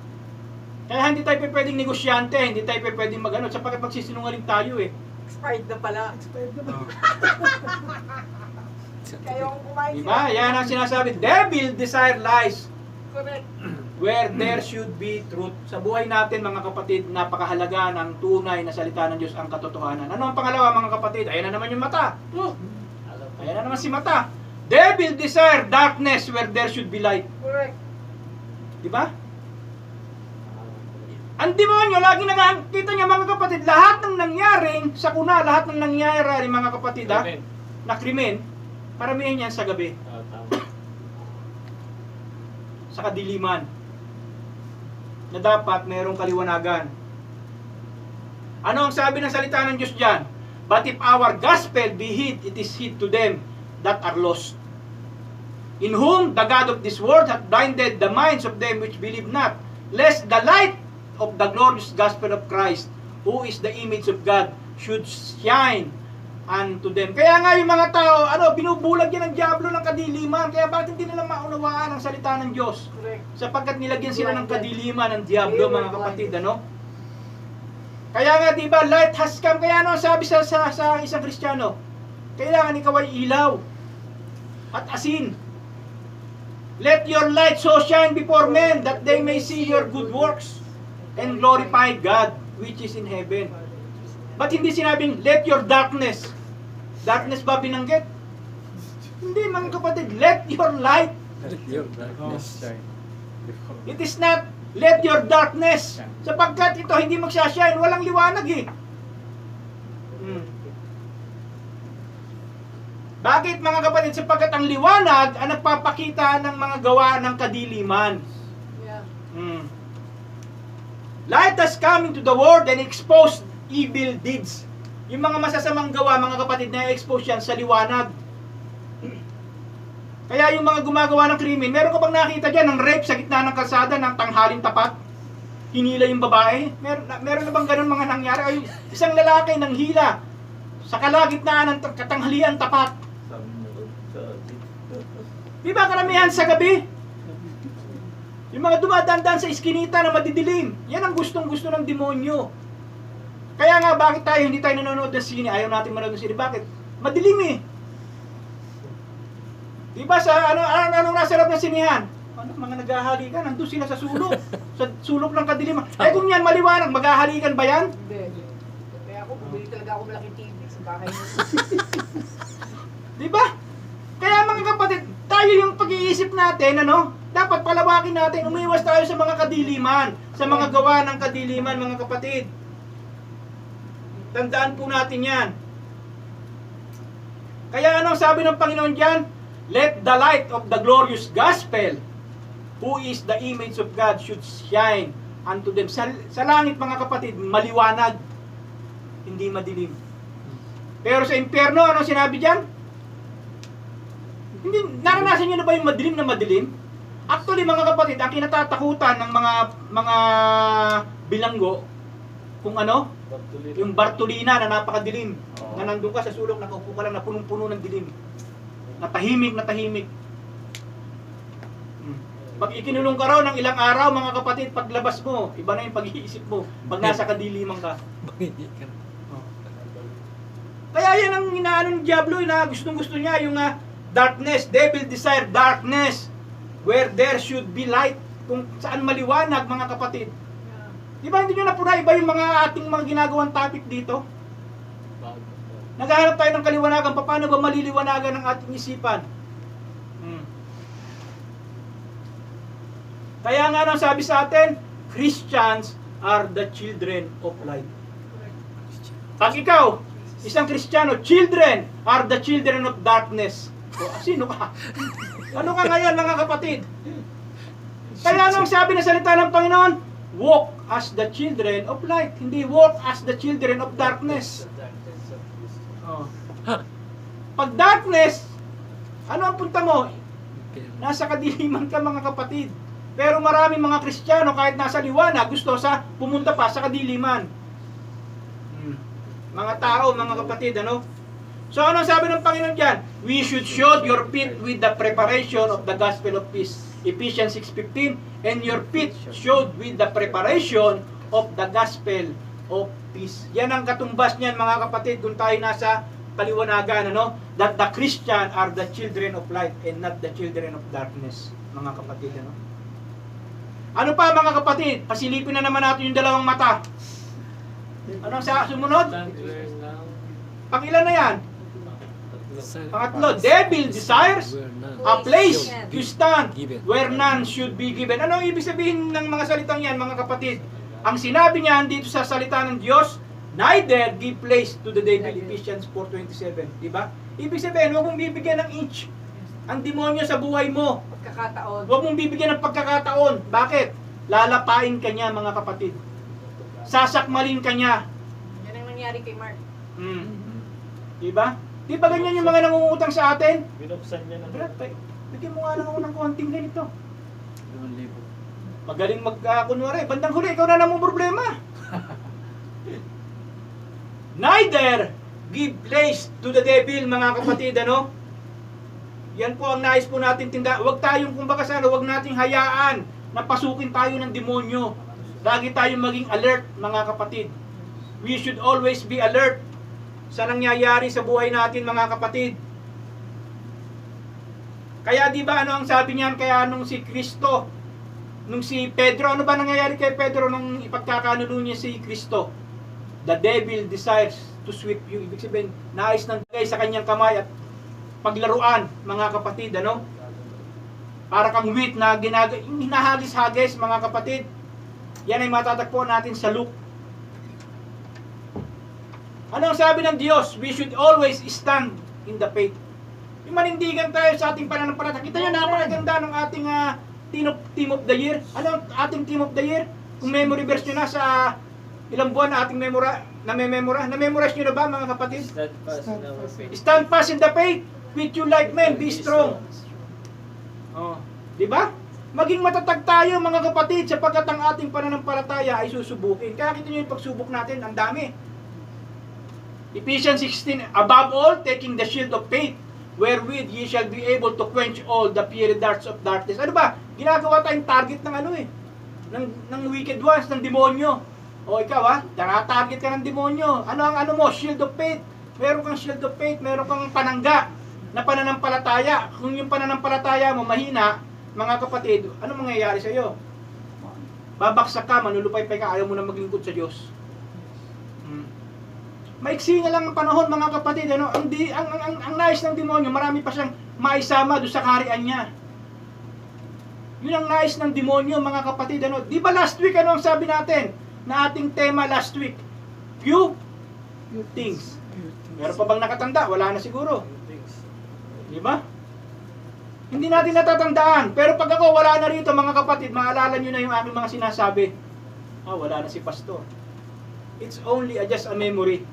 Kaya hindi tayo pwedeng negosyante, hindi tayo pwedeng magano, sapagkat magsisinungaling tayo eh. Expired na pala. Kaya kung kumain Diba? Yan ang sinasabi. Devil desire lies Correct. where there should be truth. Sa buhay natin mga kapatid, napakahalaga ng tunay na salita ng Diyos ang katotohanan. Ano ang pangalawa mga kapatid? Ayan na naman yung mata. Alam ko. Ayan na naman si mata. Devil desire darkness where there should be light. Correct. Diba? Ang demonyo, lagi kita niya mga kapatid, lahat ng nangyaring sakuna, lahat ng nangyari mga kapatid Amen. na krimen, paramihan yan sa gabi, Tama. sa kadiliman, na dapat mayroong kaliwanagan. Ano ang sabi ng salita ng Diyos dyan? But if our gospel be hid, it is hid to them that are lost. In whom the God of this world hath blinded the minds of them which believe not, lest the light of the glorious gospel of Christ, who is the image of God, should shine unto them. Kaya nga yung mga tao, binubulag yan ng diablo ng kadiliman. Kaya bakit hindi nila maunawaan ang salita ng Diyos? Correct. Sapagkat nilagyan sila ng kadiliman ng diablo, mga kapatid, Kaya nga, di ba, light has come. Kaya sabi sa isang Kristiyano, kailangan ikaw ay ilaw at asin. Let your light so shine before men that they may see your good works and glorify God which is in heaven. Ba't hindi sinabing, let your darkness? Darkness ba binanggit? Hindi mga kapatid, let your light. Oh, shine. It is not, let your darkness. Sapagkat ito hindi magsashine, walang liwanag eh. Bakit mga kapatid? Sapagkat ang liwanag ang nagpapakita ng mga gawa ng kadiliman. Yeah. Light has come into the world and exposed evil deeds. Yung mga masasamang gawa, mga kapatid, na-expose yan sa liwanag. Kaya yung mga gumagawa ng krimen, meron ka bang nakita dyan ng rape sa gitna ng kalsada ng tanghaling tapat? Hinila yung babae? Meron na bang ganun mga nangyari? Ay, isang lalaki nang hila sa kalagitnaan ng katanghalian tapat. Di ba karamihan sa gabi? Yung mga dumadaan sa iskinita na madidilim, yan ang gustong-gusto ng demonyo. Kaya nga, bakit hindi tayo nanonood ng sine? Ayaw natin manood ng sine. Bakit? Madilim eh. Di ba anong nasa loob ng sinihan? Mga naghahalikan, nandun sila sa sulok. Sa sulok ng kadiliman. Kung yan maliwanag, maghahalikan ba yan? Hindi. Kaya ako, bumili talaga ako malaking TV sa bahay. Di ba? Kaya mga kapatid, tayo yung pag-iisip natin, dapat palawakin natin, umiwas tayo sa mga kadiliman, sa mga gawa ng kadiliman, mga kapatid. Tandaan po natin yan. Kaya sabi ng Panginoon dyan? Let the light of the glorious gospel, who is the image of God, should shine unto them. Sa langit, mga kapatid, maliwanag, hindi madilim. Pero sa impyerno, ano sinabi dyan? Hindi, naranasan nyo na ba yung madilim na madilim? Actually, mga kapatid, ang kinatatakutan ng mga bilanggo, kung yung Bartolina na napakadilim, na nandun ka sa sulok, nakaupo ka lang, na punong-puno ng dilim. Natahimik na tahimik. Pag ikinulong ka raw ng ilang araw, mga kapatid, paglabas mo, iba na yung pag-iisip mo, pag nasa kadiliman ka. Kaya yan ang inaano ng Diablo, na gustong-gusto niya, yung darkness, devil desire darkness, where there should be light, kung saan maliwanag, mga kapatid. Di ba hindi nyo na puna iba yung mga ating mga ginagawang topic dito? Naghahanap tayo ng kaliwanagan, paano ba maliliwanagan ang ating isipan? Kaya nga sabi sa atin, Christians are the children of light. Pag ikaw, isang Kristiyano, children are the children of darkness. Sino ka? Ano ka ngayon, mga kapatid? Kaya sabi na salita ng Panginoon, walk as the children of light, hindi walk as the children of darkness. Pag darkness, ano ang punta mo? Nasa kadiliman ka, mga kapatid. Pero maraming mga Kristiyano, kahit nasa liwanag, gusto pumunta pa sa kadiliman. Mga tao, mga kapatid, So ano sabi ng Panginoon diyan? We should shod your feet with the preparation of the gospel of peace. Ephesians 6:15, and your feet shod with the preparation of the gospel of peace. Yan ang katumbas niyan mga kapatid kung tayo nasa paliwanagan, ano? That the Christian are the children of light and not the children of darkness, mga kapatid, ano? Ano pa mga kapatid? Pasilipin na naman natin yung dalawang mata. Anong sa sumunod? Pangilan na yan? Pangatlo, devil desires a place to stand where none should be given. Ano ang ibig sabihin ng mga salitang yan, mga kapatid? Ang sinabi niya dito sa salita ng Diyos, neither give place to the devil, Ephesians 4:27. Diba? Ibig sabihin, huwag mong bibigyan ng inch ang demonyo sa buhay mo. Pagkakataon. Huwag mong bibigyan ng pagkakataon. Bakit? Lalapain ka niya, mga kapatid. Sasakmalin ka niya. Yan ang nangyari kay Mark. Diba? Di ba ganyan yung mga nangungutang sa atin? Binuksan niya na. Brad, bigyan mo nga lang ako ng konting ganito. 2,000. Magaling kunwari, bandang huli, ikaw na namang problema. Neither give place to the devil, mga kapatid, ano? Yan po ang nais po natin tinda. Huwag tayong, kumbaga sana, huwag nating hayaan na pasukin tayo ng demonyo. Lagi tayong maging alert, mga kapatid. We should always be alert sa nangyayari sa buhay natin, mga kapatid. Kaya di ba ano ang sabi niyan, kaya nung si Kristo, nung si Pedro, ano ba nangyayari kay Pedro nung ipagkakanulo niya si Kristo? The devil desires to sweep you. Ibig sabihin, nais ng tagay sa kanyang kamay at paglaruan, mga kapatid, ano? Para kang wheat na hinahagis-hagis, mga kapatid. Yan ay matatagpuan natin sa Luke. Ano ang sabi ng Diyos? We should always stand in the faith. Yung manindigan tayo sa ating pananampalataya. Kita nyo, napakaganda ng ating team of the year. Ano ang ating team of the year? Kung memory verse nyo na sa ilang buwan na ating na-memorize nyo na ba, mga kapatid? Stand fast in the faith. With you like men, be strong. Oh, di ba? Maging matatag tayo, mga kapatid, sapagkat ang ating pananampalataya ay susubukin. Kaya kita nyo yung pagsubok natin, ang dami. Ephesians 16, above all, taking the shield of faith, wherewith ye shall be able to quench all the fiery darts of darkness. Ano ba? Ginagawa tayong target ng ng wicked ones, ng demonyo. O ikaw target ka ng demonyo. Ano ang mo? Shield of faith. Meron kang shield of faith, meron kang panangga na pananampalataya. Kung yung pananampalataya mo mahina, mga kapatid, ano mangyayari sa iyo? Babaksak ka, manulupay-pay ka, ayaw mo na maglingkod sa Diyos. Maiksi na lang ang panahon, mga kapatid, ano? Ang nais ng demonyo, marami pa siyang maisama doon sa kaharian niya. Yun ang nais ng demonyo, mga kapatid, ano? Di ba last week, ano ang sabi natin? Na ating tema last week? Few things. Meron pa bang nakatanda? Wala na siguro. Di ba? Hindi natin natatandaan. Pero pag ako wala na rito, mga kapatid, maalala nyo na yung aking mga sinasabi. Wala na si pastor. It's only just a memory.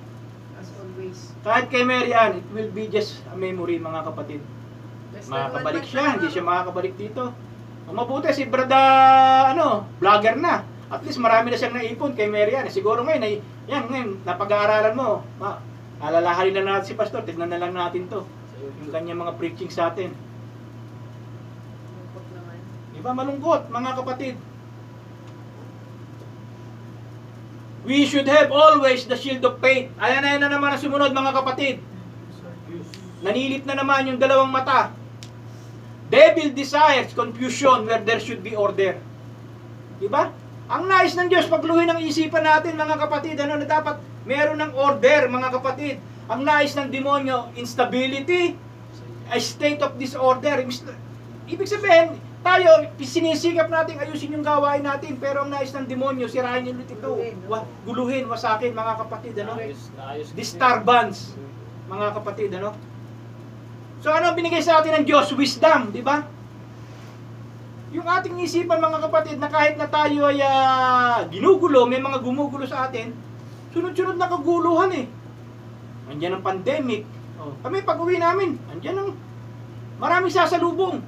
As always. Kahit kay Mary Ann, it will be just a memory, mga kapatid. Makakabalik siya, hindi siya makakabalik dito. Ang mabuti si Brada, vlogger na. At least marami na siyang naipon kay Mary Ann. Siguro ngayon, ngayon, napag-aaralan mo. Alalahanin na natin si pastor, tignan na lang natin to. Yung kanyang mga preaching sa atin. Malungkot naman. Di ba malungkot, mga kapatid? We should have always the shield of faith. Ayan na naman ang sumunod, mga kapatid. Nanilip na naman yung dalawang mata. Devil desires confusion where there should be order. Diba? Ang nais ng Diyos, pagluhin ang isipan natin, mga kapatid, na dapat meron ng order, mga kapatid. Ang nais ng demonyo, instability, a state of disorder. Ibig sabihin, tayo, sinisikap natin ayusin yung gawain natin, pero ang nais ng demonyo, sirahin yung ito. Guluhin, wasakin, mga kapatid, disturbance, mga kapatid, So ano binigay sa atin ng Diyos? Wisdom, di ba? Yung ating isipan, mga kapatid, na kahit na tayo ay ginugulo, may mga gumugulo sa atin, sunod-sunod na kaguluhan Andiyan ang pandemic. Kami pag-uwi namin, andiyan ang maraming sasalubong.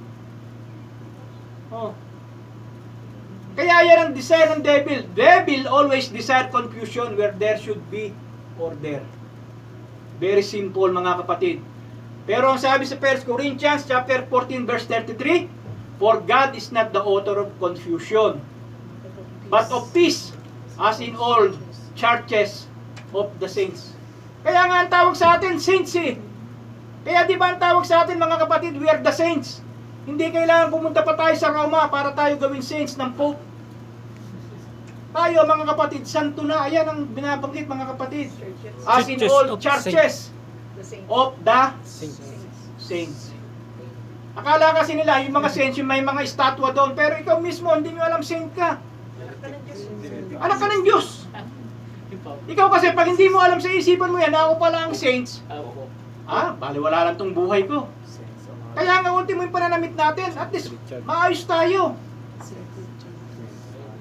Kaya yan ang desire ng devil. Devil always desire confusion where there should be order. Very simple mga kapatid. Pero ang sabi sa 1 Corinthians chapter 14 verse 33, for God is not the author of confusion, but of peace, as in all churches of the saints. Kaya nga ang tawag sa atin, saints eh. Kaya di ba ang tawag sa atin mga kapatid, we are the saints. Hindi kailangan pumunta pa tayo sa Roma para tayo gawing saints ng Pope. Tayo mga kapatid, santo na. Ayan ang binabanggit mga kapatid. As in all churches The same. of the saints. Akala kasi nila yung mga saints yung may mga estatwa doon, pero ikaw mismo hindi mo alam saint ka. Anak ka ng Diyos. Anak ka ng Diyos. Ikaw kasi pag hindi mo alam sa isipan mo yan, ako pala ang saints. Baliwala lang tong buhay ko. Kaya nga ultimo yung pananamit natin, at least maayos tayo.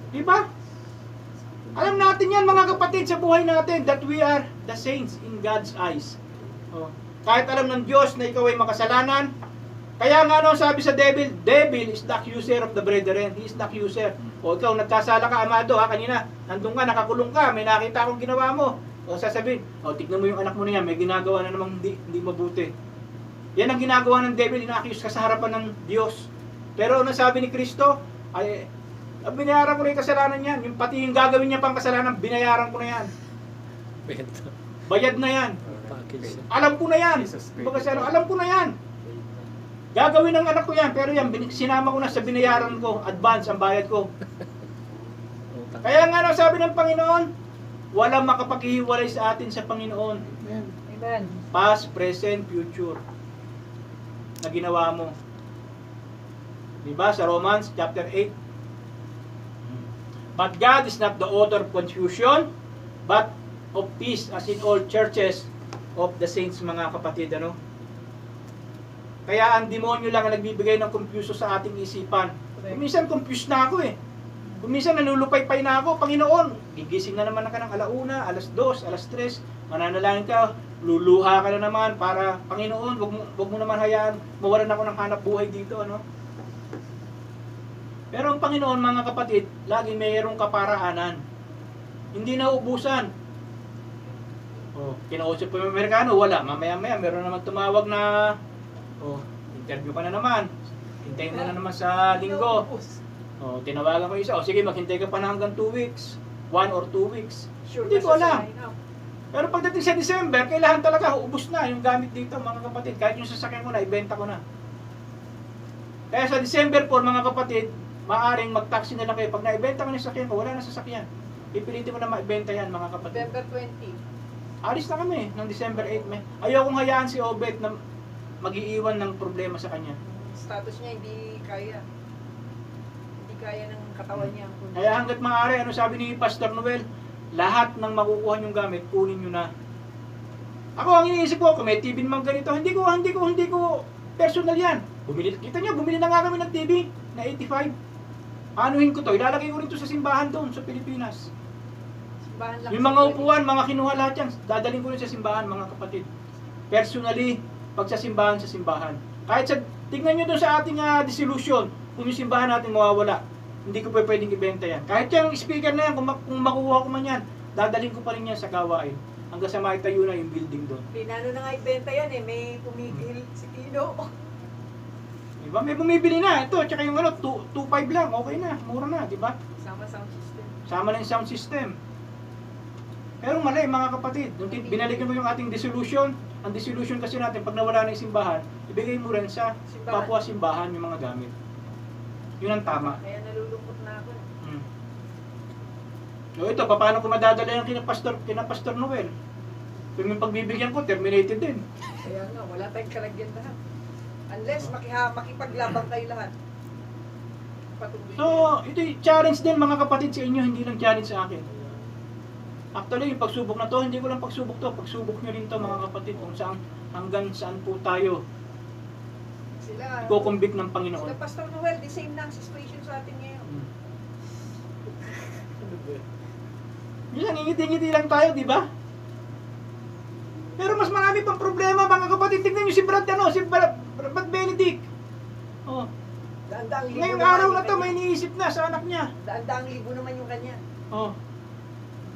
Diba? Alam natin yan mga kapatid sa buhay natin that we are the saints in God's eyes. Kahit alam ng Diyos na ikaw ay makasalanan, kaya nga ano sabi sa devil is the accuser of the brethren. He is the accuser. O ikaw nagkasala ka, amado kanina, nandun ka, nakakulong ka, may nakita akong ginawa mo. O sasabihin, tignan mo yung anak mo na yan, may ginagawa na namang hindi mabuti. Yan ang ginagawa ng devil, ina-accuse ka sa harapan ng Diyos. Pero ano sabi ni Kristo, ay binayaran ko na yung kasalanan yan. Yung pati yung gagawin niya pang kasalanan, binayaran ko na yan. Bayad na yan. Alam ko na yan. Alam ko na yan. Gagawin ng anak ko yan, pero yan, sinama ko na sa binayaran ko, advance ang bayad ko. Kaya nga no, sabi ng Panginoon, walang makapaghiwalay sa atin sa Panginoon. Amen. Past, present, future. Na ginawa mo. Diba sa Romans chapter 8? But God is not the author of confusion, but of peace, as in all churches of the saints, mga kapatid. Ano? Kaya ang demonyo lang ang nagbibigay ng confusion sa ating isipan. Minsan confused na ako eh. Minsan nanulupay-pay na ako, Panginoon, gigising na naman ka ng alauna, alas 2, alas 3, mananalangin ka, luluha ka na naman para, Panginoon, wag mo naman hayaan, mawalan ako ng hanap buhay dito, ano? Pero ang Panginoon, mga kapatid, lagi mayroong kaparaanan. Hindi naubusan. Kinausap po yung Amerikano, wala. Mamaya-maya, meron naman tumawag na, interview ka na naman. Hintayin mo na naman sa linggo. Tinawagan ko isa, sige, maghintay ka pa na hanggang 2 weeks. 1 or 2 weeks. Sure, Hindi ko alam. Pero pagdating sa December, kailangan talaga, ubus na yung gamit dito, mga kapatid. Kahit yung sasakyan ko na, ibenta ko na. Kaya sa December 4, mga kapatid, maaring mag-taxi na lang kayo. Pag naibenta mo na yung sasakyan ko, wala na sasakyan. Pipilitin mo na maibenta yan, mga kapatid. November 20. Alis na kami ng December 8. Ayaw kong hayaan si Obet na mag-iiwan ng problema sa kanya. Status niya hindi kaya. Hindi kaya ng katawan niya. Kaya hanggat maaari, ano sabi ni Pastor Noel, lahat ng makukuha niyong gamit, kunin niyo na. Ako, ang iniisip ko, kung may TV naman ganito, hindi ko personal yan. Kita niyo, bumili na nga kami ng TV na 85. Anuhin ko to, ilalagay ko rin to sa simbahan doon sa Pilipinas. Simbahan lang. Yung mga upuan, mga kinuha lahat yan, dadaling ko rin sa simbahan, mga kapatid. Personally, pag sa simbahan. Kahit sa, tingnan nyo doon sa ating dissolution, kung yung simbahan natin mawawala, hindi ko pa pwedeng ibenta yan. Kahit yung speaker na yan, kung makuha ko man yan, dadaling ko pa rin yan sa gawain. Hanggang sa maitayo na yung building doon. Pinano na nga ibenta yan eh, may pumigil si Tino. Diba? May bumibili na. Ito, tsaka yung 2.5 lang, okay na, mura na, diba? Sama sound system. Sama na yung sound system. Pero mali, mga kapatid, nung binalikin mo yung ating dissolution, ang dissolution kasi natin, pag nawala na yung simbahan, ibigay mo rin sa kapwa simbahan yung mga gamit. Yun ang tama. Kaya nalulungkot na ako. So ito, paano ko madadala yung kina Pastor Noel? Kung yung pagbibigyan ko, terminated din. Kaya nga, wala tayong kalagyan lahat. Unless makipaglabang kayo lahat. Patuloy. So, ito yung challenge din mga kapatid sa inyo, hindi lang challenge sa akin. Actually, yung pagsubok na to, hindi ko lang pagsubok to. Pagsubok nyo rin to mga kapatid, kung saan, hanggang saan po tayo Sila, ikukumbik ng Panginoon. Sila Pastor Noel, the same na ang situation sa atin ngayon. Yun lang, ngiti-ngiti lang tayo, di ba? Pero mas marami pang problema mga kapatid. Tignan nyo si Brad Benedict. Daan-daang libo Ngayong naman araw yung na to, kanya. may iniisip na sa anak niya. Daan-daang libo naman yung kanya.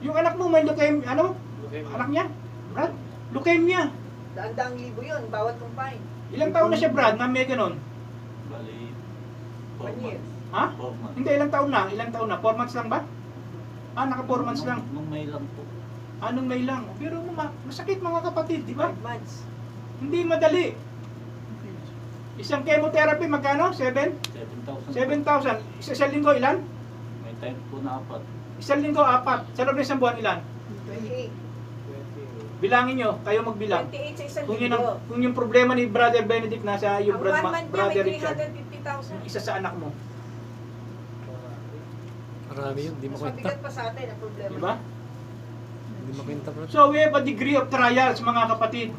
Yung anak mo, may leukemia, anak niya? Brad? Leukemia. Daan-daang libo yun, bawat kumpain. Ilang taon na siya, Brad, na may ganon? Bali, 1 year. Ha? 4 months. Hindi, ilang taon na? Ilang taon na? 4 months lang ba? Naka 4 months lang. Nung May lang po. Anong May lang? Pero masakit mga kapatid, di ba? 5 months. Hindi madali. Isang chemotherapy, magkano? 7? 7,000. 7,000. Isang linggo, ilan? May time po na 4. Isang linggo, 4. Sa loob ng isang buwan, ilan? 28. Bilangin nyo, kayo magbilang. 28 sa isang Kung yun, linggo. kung yung problema ni Brother Benedict nasa yung Ang 1 month niya Brother may Richard, 350,000. isa sa anak mo. Marami yun, di Mas makwenta. mabigat pa sa atin ang problema. Di ba? Di makwenta bro. So we have a degree of trials, mga kapatid.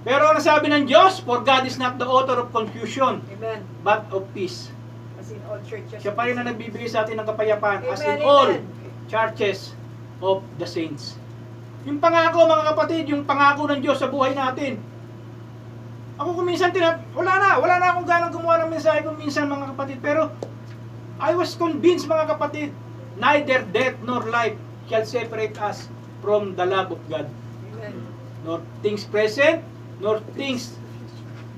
Pero ano sabi ng Diyos? For God is not the author of confusion, Amen. but of peace. As in all churches. Siya pa rin na nagbibigay sa atin ng kapayapaan, as in Amen, all amen. churches of the saints. Yung pangako, mga kapatid, yung pangako ng Diyos sa buhay natin. Ako kung minsan wala na akong ganang gumawa ng mensahe kung minsan, mga kapatid. Pero I was convinced, mga kapatid, neither death nor life shall separate us from the love of God. Amen. Nor things present, nor things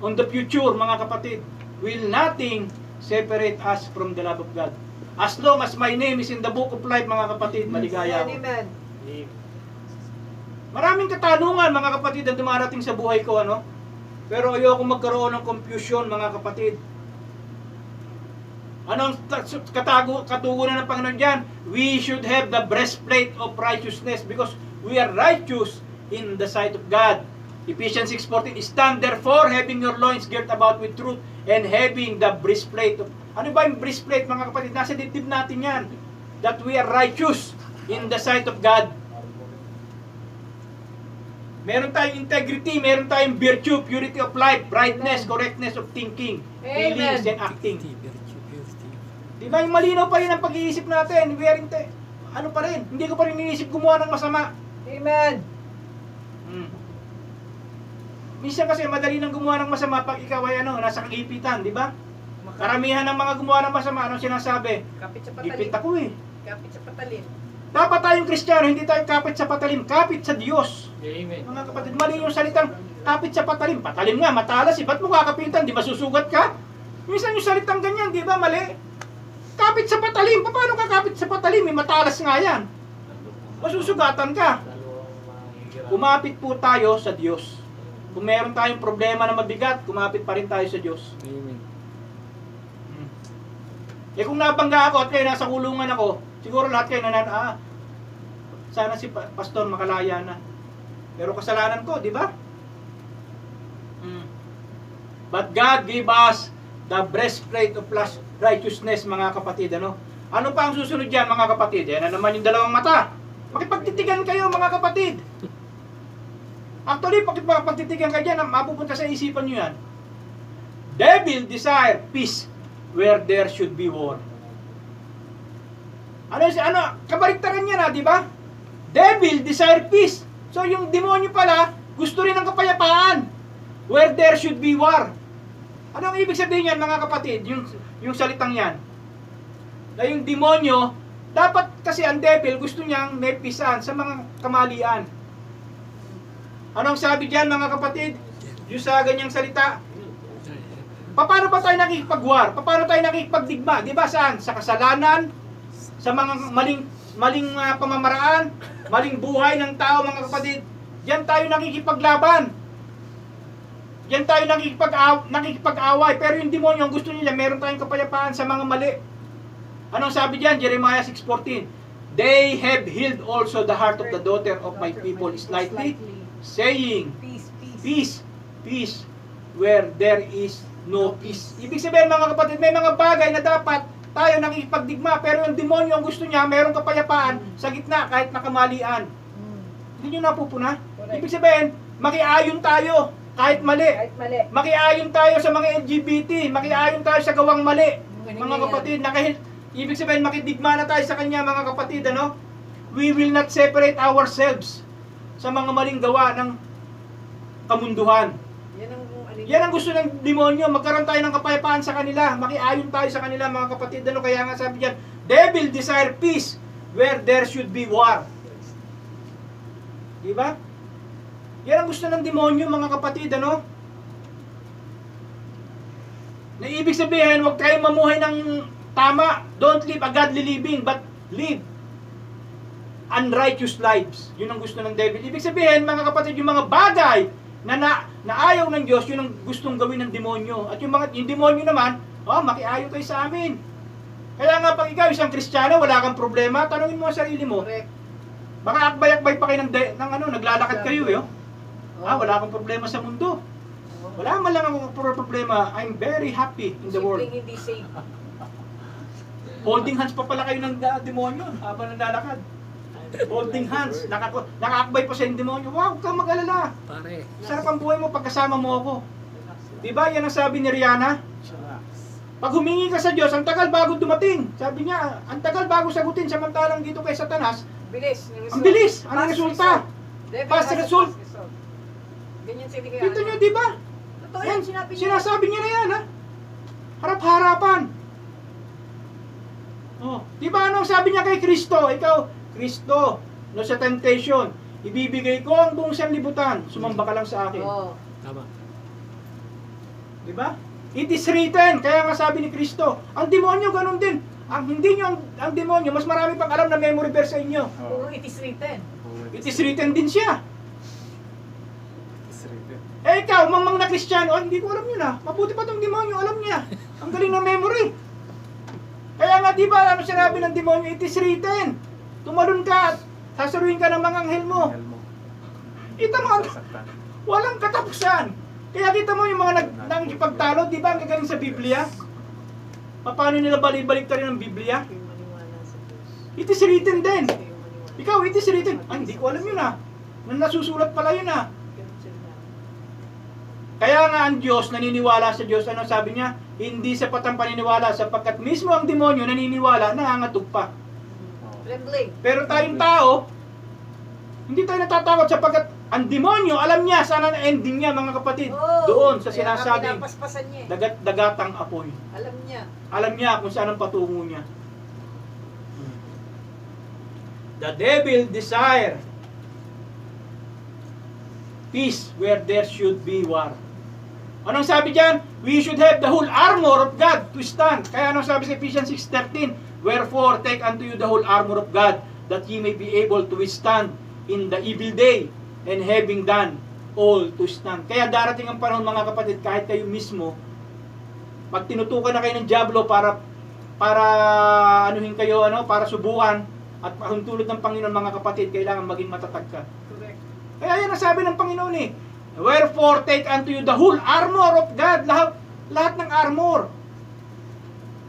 on the future, mga kapatid. Will nothing separate us from the love of God. As long as my name is in the book of life, mga kapatid, maligaya ako. Amen. Maraming katanungan, mga kapatid, na dumarating sa buhay ko, ano? Pero ayoko magkaroon ng confusion, mga kapatid. Anong katugunan ng Panginoon dyan? We should have the breastplate of righteousness because we are righteous in the sight of God. Ephesians 6:14, stand therefore, having your loins girt about with truth, and having the breastplate of... Ano ba yung breastplate, mga kapatid? Nasa dibdib natin yan. That we are righteous in the sight of God. Meron tayong integrity, meron tayong virtue, purity of life, brightness, correctness of thinking, feelings, and acting. Di ba yung malinaw pa rin ang pag-iisip natin? We are ano pa rin? Hindi ko pa rin iniisip gumawa ng masama. Amen. Minsan kasi madali nang gumawa ng masama pag ikaw ay nasa kagipitan, di ba? Karamihan ng mga gumawa ng masama, anong sinasabi? Kapit sa Gipit patalim. ako eh. Kapit sa patalim. Dapat tayong Kristiyano, hindi tayo kapit sa patalim, kapit sa Diyos. Amen. Mga kapatid, mali yung salitang kapit sa patalim. Patalim nga, matalas eh. Ba't mo kakapitan? Di ba susugat ka? Minsan yung salitang ganyan, di ba? Mali. Kapit sa patalim. Paano ka kapit sa patalim? Matalas nga yan. Masusugatan ka. Dalawang mahihirap. Kumapit po tayo sa Diyos. Kung meron tayong problema na mabigat, kumapit pa rin tayo sa Diyos. Amen. Eh kung nabangga ako at kayo nasa kulungan ako, siguro lahat kayo sana si pastor makalaya na. Pero kasalanan ko, di ba? But God gave us the breastplate of righteousness, mga kapatid. Ano pa ang susunod dyan, mga kapatid? Yan na naman yung dalawang mata. Makipagtitigan kayo, mga kapatid. Actually, pakipagtitigan kayo dyan, mapupunta sa isipan nyo yan. Devil desire peace where there should be war. Kabaliktaran niya na, di ba? Devil desire peace. So yung demonyo pala, gusto rin ng kapayapaan. Where there should be war. Ano ang ibig sabihin yan, mga kapatid? Yung salitang yan. Na yung demonyo, dapat kasi ang devil gusto niyang may pisan sa mga kamalian. Anong sabi diyan, mga kapatid? Yung sa ganyang salita, paano ba tayo nakikipag-war? Paano tayo nakikipagdigma? Di ba saan? Sa kasalanan, sa mga maling pamamaraan, maling buhay ng tao, mga kapatid. Diyan tayo nakikipaglaban. Diyan tayo nakikipag-away. Pero yung demonyo, ang gusto nila, meron tayong kapayapaan sa mga mali. Anong sabi diyan? Jeremiah 6:14. They have healed also the heart of the daughter of my people slightly, saying, Peace, peace. peace, peace, where there is no peace. Ibig sabihin, mga kapatid, may mga bagay na dapat tayo nakikipagdigma, pero yung demonyo ang gusto niya, mayroong kapayapaan sa gitna kahit nakamalian. Hindi nyo napupuna? Ibig sabihin, makiayon tayo kahit mali. Kahit mali. Makiayon tayo sa mga LGBT, makiayon tayo sa gawang mali. Mga kapatid, ibig sabihin, makidigma na tayo sa kanya, mga kapatid, ano? We will not separate ourselves sa mga maling gawa ng kamunduhan. Yan ang gusto ng demonyo, magkaroon tayo ng kapayapaan sa kanila, makiayon tayo sa kanila, mga kapatid. Ano, kaya nga sabi diyan, devil desire peace where there should be war. Di ba? Yan ang gusto ng demonyo, mga kapatid, ano? Na ibig sabihin, huwag kayong mamuhay ng tama. Don't live a godly living, but live unrighteous lives. Yun ang gusto ng devil. Ibig sabihin, mga kapatid, yung mga bagay na ayaw ng Diyos, yun ang gustong gawin ng demonyo. At yung demonyo naman, makiayaw kayo sa amin. Kaya nga, pag ikaw isang Kristiyano, wala kang problema, tanungin mo ang sarili mo. Correct. Baka akbay-akbay pa kayo naglalakad kayo, eh. Oo. Wala akong problema sa mundo. Wala man lang akong problema. I'm very happy in the world. Simpleng hindi safe. Holding hands pa pala kayo ng demonyo habang naglalakad. Holding hands. Nakaakbay pa sa yung demonyo. Wow, huwag kang mag-alala. Pare. Sarap ang buhay mo pagkasama mo ako. Diba, yan ang sabi ni Rihanna? Pag humingi ka sa Diyos, ang tagal bago dumating. Sabi niya, ang tagal bago sagutin. Samantalang dito kay Satanas, Bilis. ang bilis. Anong resulta? Fast result. Ganyan sila kaya. Dito niyo, diba? Totoo yan, sinabi niya. Sinasabi niya na yan, ha? Harap-harapan. Diba anong sabi niya kay Kristo? Ikaw, Kristo, no sa temptation, ibibigay ko ang buong sanlibutan. Sumamba ka lang sa akin. Oo. Tama. Diba? It is written. Kaya nga sabi ni Kristo, ang demonyo ganun din. Ang demonyo, mas marami pang alam na memory verse sa inyo. Puro it is written. It is written din siya. Ikaw, mamang na Kristiyano, hindi ko alam yun ah. Mabuti pa tong demonyo, alam niya. Ang galing ng memory. Kaya nga, di ba, ano sinabi ng demonyo, it is written. Tumalon ka at sasaruhin ka ng mga anghel mo. Kita mo, walang katapusan. Kaya kita mo yung mga nangipagtalo, di ba, ang gagaling sa Biblia? Paano nila balik-balik rin ng Biblia? Yung maniwala sa Diyos. It is written din. Yung maniwala. Ikaw, it is written. Ay, hindi ko alam yun ah. Nasusulat pala yun ah. Ganun sila. Kaya nga ang Diyos, naniniwala sa Diyos, ano sabi niya? Hindi sapat ang paniniwala sapagkat mismo ang demonyo naniniwala, nangangatog pa. Trembling. Pero tayong tao, hindi tayo natatakot sapagkat ang demonyo, alam niya sana ang ending niya, mga kapatid. Oo. Doon sa Kaya nga sinasabing pinapaspasan niya eh. dagatang apoy. Alam niya. Alam niya kung saan ang patungo niya. The devil desire peace where there should be war. Anong sabi diyan? We should have the whole armor of God to stand. Kaya anong sabi sa Ephesians 6:13? Wherefore take unto you the whole armor of God, that ye may be able to withstand in the evil day, and having done all to stand. Kaya darating ang panahon, mga kapatid, kahit kayo mismo, pag tinutukan na kayo ng dyablo para anuhin kayo, para subukan at pahuntulot ng Panginoon, mga kapatid, kailangan maging matatag ka. Correct. Kaya yan ang sabi ng Panginoon eh. Wherefore take unto you the whole armor of God. Lahat ng armor.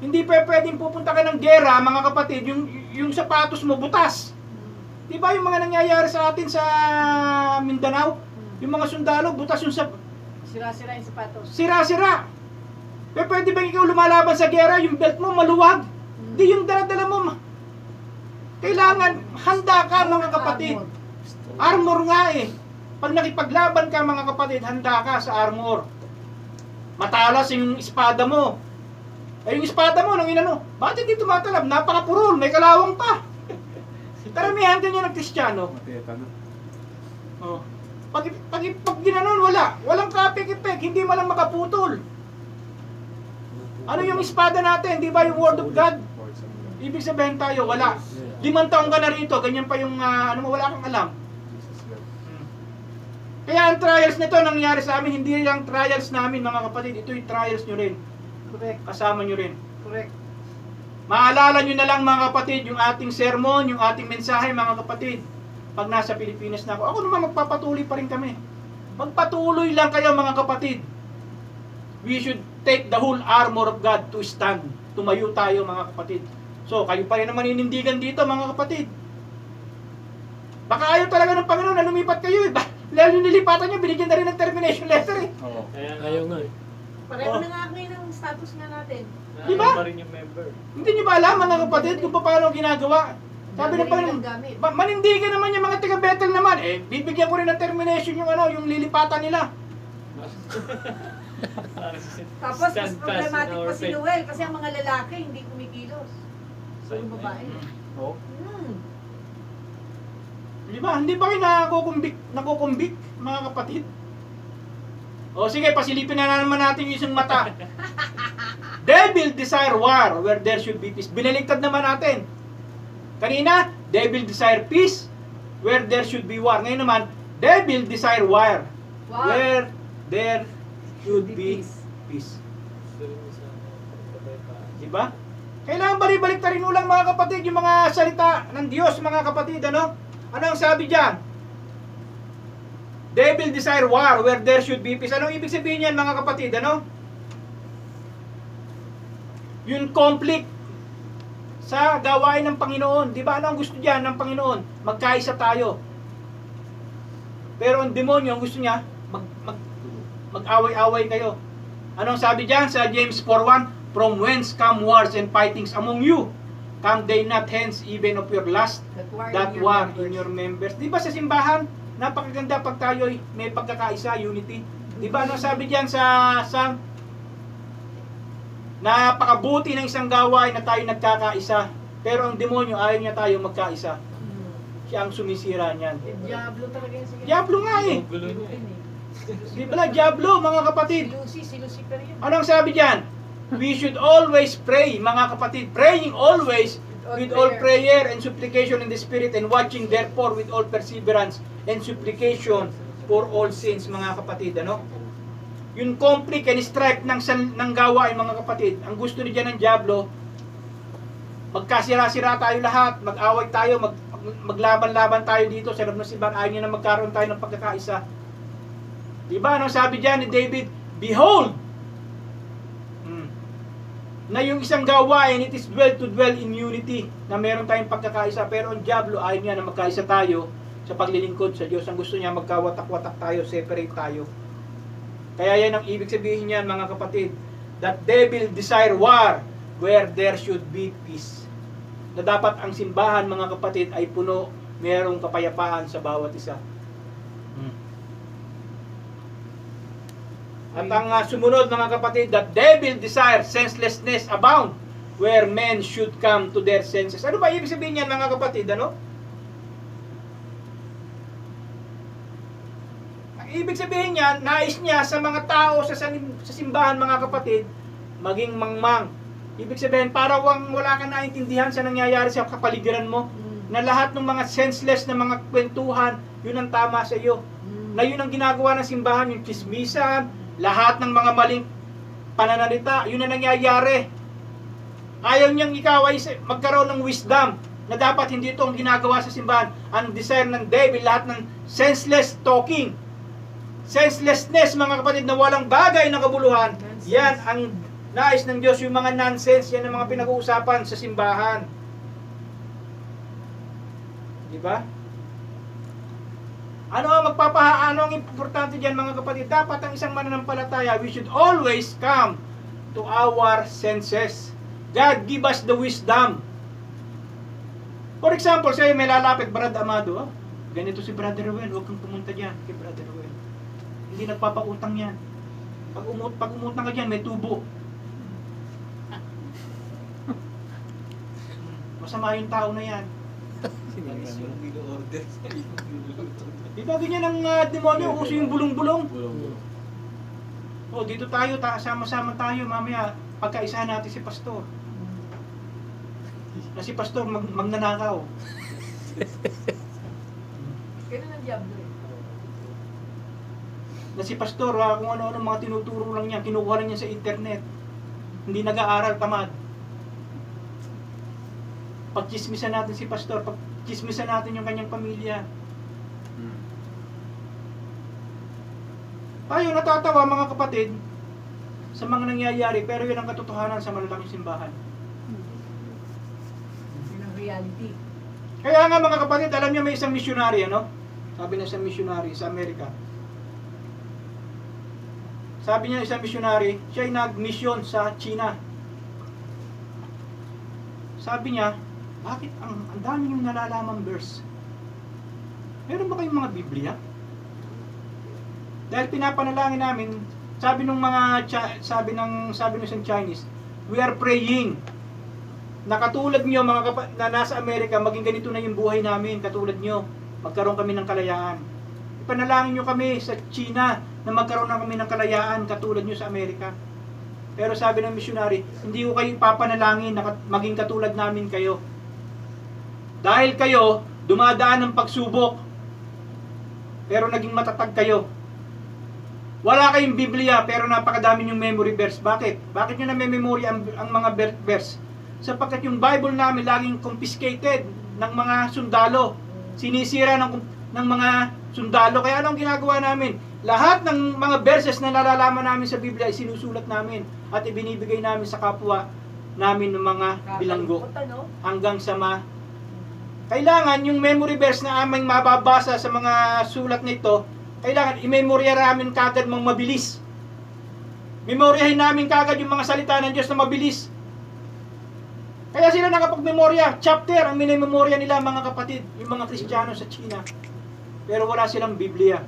Hindi pwedeng pupunta ka ng gera, mga kapatid, yung sapatos mo butas. Di ba yung mga nangyayari sa atin sa Mindanao? Yung mga sundalo, butas yung Sira-sira yung sapatos. sira-sira. Pwede ba ikaw lumalaban sa gera, yung belt mo maluwag? Di yung dala-dala mo. Kailangan handa ka, mga kapatid. Armor nga eh. Pag nakipaglaban ka, mga kapatid, handa ka sa armor. Matalas yung espada mo. Yung espada mo, bakit hindi tumatalab? Napakapurol, may kalawang pa. Karamihan ganyan ng Kristiyano. Oh. Pag ginanon, walang kapik-ipik, hindi man lang makaputol. Ano yung espada natin? Di ba yung Word of God? Ibig sabihin tayo, wala. 5 taong ka na rito, ganyan pa yung, wala kang alam. Kaya ang trials nito nangyari sa amin, hindi lang trials namin, mga kapatid, ito yung trials nyo rin. Correct. Kasama nyo rin. Correct. Maalala nyo na lang, mga kapatid, yung ating sermon, yung ating mensahe, mga kapatid. Pag nasa Pilipinas na ako naman magpapatuloy pa rin kami. Magpatuloy lang kayo, mga kapatid. We should take the whole armor of God to stand. Tumayo tayo, mga kapatid. So, kayo pa rin naman inindigan dito, mga kapatid. Baka ayaw talaga ng Panginoon na lumipat kayo eh. Lalo nilipatan nyo, binigyan na rin ng termination letter eh. Oo. Ayaw nga eh. Pareho na nga ngayon ang status nga natin. Di ba? Pa rin yung member. Hindi nyo ba alam, mga kapatid, kung paano ginagawa? Sabi ng Panginoon, gamit. manindigan naman yung mga taga-Bethel naman. Bibigyan ko rin ng termination yung lilipatan nila. Tapos mas problematic pa si Noel kasi ang mga lalaki hindi kumikilos. So yung babae. Oo. Di ba? Hindi ba kayo nakukumbik, mga kapatid? O sige, pasilipin na naman natin yung isang mata. Devil desire war where there should be peace. Binaligtad naman natin. Kanina, devil desire peace where there should be war. Ngayon naman, devil desire war Wow. where there should be peace. Diba? Kailangan balik-balik rin ulang, mga kapatid, yung mga salita ng Diyos, mga kapatid, ano? Ano ang sabi diyan? Devil desire war where there should be peace. Anong ibig sabihin niyan, mga kapatid, ano? Yung conflict sa gawain ng Panginoon. Di ba? Ano ang gusto diyan ng Panginoon? Magkaisa tayo. Pero ang demonyo, ang gusto niya, mag-away-away kayo. Anong sabi diyan sa James 4:1? From whence come wars and fightings among you? Come they not hence even of your lust, that war in your members. Di ba sa simbahan, napakaganda pag tayo'y may pagkakaisa, unity. Di ba ano sabi diyan sa napakabuti ng isang gawain na tayo nagkakaisa. Pero ang demonyo ayaw niya tayo magkaisa. Siya ang sumisira niyan. Diablo talaga yan. Diablo nga eh. Gulo niya eh. Di ba Diablo, mga kapatid? Si Lucifer yan. Anong sabi diyan? We should always pray, mga kapatid. Praying always with all prayer and supplication in the Spirit, and watching therefore with all perseverance and supplication for all saints, mga kapatid. Ano? Yung conflict and strife ng gawain, mga kapatid, ang gusto niya ng Diablo, magkasira-sira tayo lahat, mag-away tayo, maglaban-laban tayo dito sa loob ng simbahan. Ayaw niya na magkaroon tayo ng pagkakaisa. Diba? Ano sabi diyan ni David? Behold! Na yung isang gawain, it is well to dwell in unity, na meron tayong pagkakaisa. Pero ang Diablo, ayaw niya na magkaisa tayo sa paglilingkod sa Diyos. Ang gusto niya, magkawatak-watak tayo, separate tayo. Kaya yan ang ibig sabihin niyan, mga kapatid. That devil desire war where there should be peace. Na dapat ang simbahan, mga kapatid, ay puno, merong kapayapaan sa bawat isa. At ang sumunod, mga kapatid, that devil desire senselessness abound where men should come to their senses. Ano ba ibig sabihin niyan, mga kapatid? Ano? Ang ibig sabihin niyan, nais niya sa mga tao sa simbahan, mga kapatid, maging mangmang. Ibig sabihin, para wala kang naintindihan sa nangyayari sa kapaligiran mo, na lahat ng mga senseless na mga kwentuhan, yun ang tama sa iyo. Na yun ang ginagawa ng simbahan, yung chismisan, lahat ng mga maling pananalita, yun ang nangyayari. Ayaw niyang ikaw ay magkaroon ng wisdom na dapat hindi ito ang ginagawa sa simbahan. Ang desire ng devil, lahat ng senseless talking, senselessness, mga kapatid, na walang bagay na kabuluhan, yan ang nais ng Diyos. Yung mga nonsense, yan ang mga pinag-uusapan sa simbahan. Diba? Ano ang importante diyan, mga kapatid? Dapat ang isang mananampalataya, we should always come to our senses. God give us the wisdom. For example, sa'yo may lalapit, Brad Amado, ganito si Brother Ruel, huwag kang pumunta diyan kay Brother Ruel. Hindi nagpapautang yan. Pag umutang ka diyan, may tubo. Masama yung tao na yan. Di ba ganyan ang demonyo? Uso yung bulong-bulong. O, dito tayo, sama-sama tayo. Mamaya, pagkaisahan natin si Pastor. Na si Pastor magnanakaw. Ganun ang Diablo eh. Na si Pastor, kung ano-ano mga tinuturo lang niya, kinukuha lang niya sa internet. Hindi nag-aaral, tamad. Pagchismisan natin si Pastor, pagchismisan natin yung kanyang pamilya. Tayo natatawa, mga kapatid, sa mga nangyayari, pero yun ang katotohanan sa malalaking simbahan. Yun ang reality. Kaya nga, mga kapatid, alam niyo may isang missionary, ano? Sabi na isang missionary sa Amerika. Sabi niya isang missionary, siya ay nag-mission sa China. Sabi niya, bakit ang dami yung nalalamang verse? Meron ba kayong mga Biblia? Dahil pinapanalangin namin, sabi ng isang Chinese, we are praying na katulad nyo, mga na nasa Amerika, maging ganito na yung buhay namin, katulad nyo. magkaroon kami ng kalayaan. Ipanalangin nyo kami sa China na magkaroon na kami ng kalayaan katulad nyo sa Amerika. Pero sabi ng missionary, hindi ko kayo ipapanalangin na maging katulad namin kayo. Dahil kayo, dumadaan ng pagsubok. Pero naging matatag kayo. Wala kayong Biblia, pero napakadami yung memory verse. Bakit? Bakit nyo na-memory ang mga verse? Sapagkat yung Bible namin laging confiscated ng mga sundalo. Sinisira ng mga sundalo. Kaya anong ginagawa namin? Lahat ng mga verses na nalalaman namin sa Biblia ay sinusulat namin at ibinibigay namin sa kapwa namin ng mga bilanggo. Hanggang sa kailangan yung memory verse na aming mababasa sa mga sulat na ito, kailangan i-memorya namin kagad mga mabilis. Memoryahin namin kagad yung mga salita ng Diyos na mabilis. Kaya sila nakapag-memorya. Chapter ang minimemorya nila mga kapatid, yung mga Kristiyano sa China. Pero wala silang Biblia.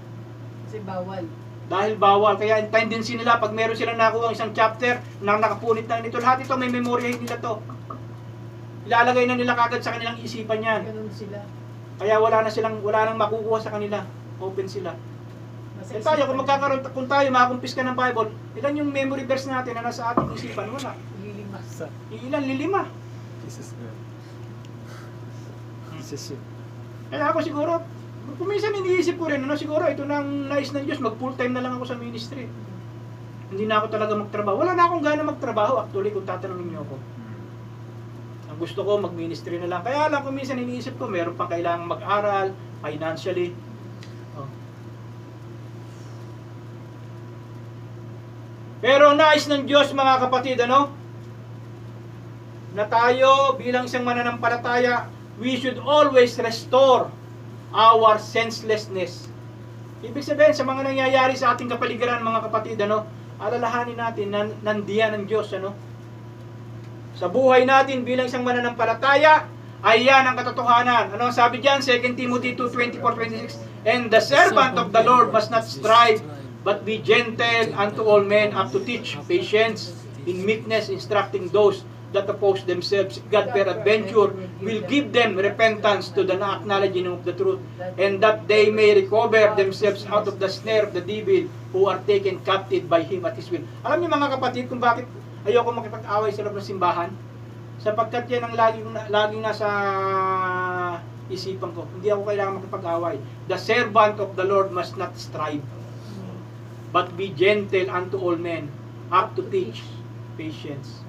Kasi bawal. Dahil bawal. Kaya ang tendency nila, pag meron silang nakuha isang chapter na nakapunit na nito, lahat ito may memoryahin nila to. Ilalagay na nila kagad sa kanilang isipan yan. Ganun sila. Kaya wala nang makukuha sa kanila. Open sila. Eh tayo, kung tayo makakumpis ka ng Bible, ilan yung memory verse natin na nasa ating isipan? Wala. Lilima. Ilan? Lilima. Jesus God. Jesus yun. Kaya ako siguro, kung minsan iniisip ko rin, siguro ito nang nais ng Diyos, mag full time na lang ako sa ministry. Hindi na ako talaga magtrabaho. Wala na akong gana magtrabaho actually kung tatanungin niyo ako. Ang gusto ko, mag-ministry na lang. Kaya lang kung minsan iniisip ko, meron pang kailangang mag-aral, financially. Pero nais ng Diyos mga kapatid, na tayo bilang isang mananampalataya, we should always restore our senselessness. Ibig sabihin, sa mga nangyayari sa ating kapaligiran mga kapatid, alalahanin natin na nandiyan ang Diyos. Sa buhay natin bilang isang mananampalataya, ay yan ang katotohanan. Ano sabi diyan? 2 Timothy 2:24-26. And the servant of the Lord must not strive, but be gentle unto all men, up to teach patience in meekness, instructing those that oppose themselves. God peradventure will give them repentance to the acknowledging of the truth, and that they may recover themselves out of the snare of the devil, who are taken captive by him at his will. Alam niyo mga kapatid kung bakit ayoko makipag-away sa loob ng simbahan? Sapagkat yan ang laging nasa isipan ko. Hindi ako kailangan makipag-away. The servant of the Lord must not strive, but be gentle unto all men, up to teach patience.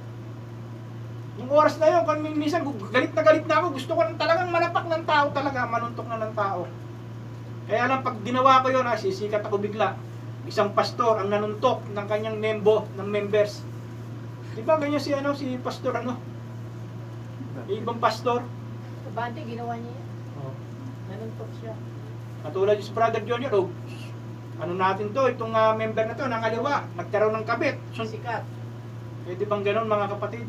Yung oras na yun, kung minsan galit na ako, gusto ko talagang manapak ng tao talaga, manuntok na ng tao. Kaya lang, pag ginawa ko yun, sisikat ako bigla. Isang pastor ang nanuntok ng kanyang members. Di ba ganyan si pastor yung ibang pastor? Bante, ginawa niya yan. Nanuntok siya. Katulad yung si Brother Junior, natin to, itong member na to, ng kaliwa, nagkaroon ng kabit. Sikat. Di bang ganun mga kapatid?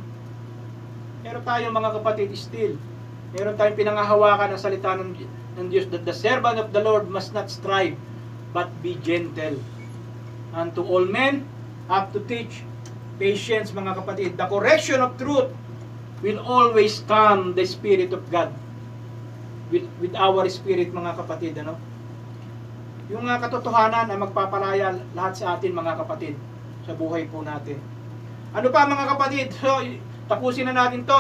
Pero tayo mga kapatid, still, meron tayong pinangahawakan ng salita ng Diyos, that the servant of the Lord must not strive, but be gentle unto all men, up to teach patience mga kapatid. The correction of truth will always come the Spirit of God with our spirit mga kapatid. Yung katotohanan na magpapalaya lahat sa atin mga kapatid sa buhay po natin. Ano pa mga kapatid? So, tapusin na natin to.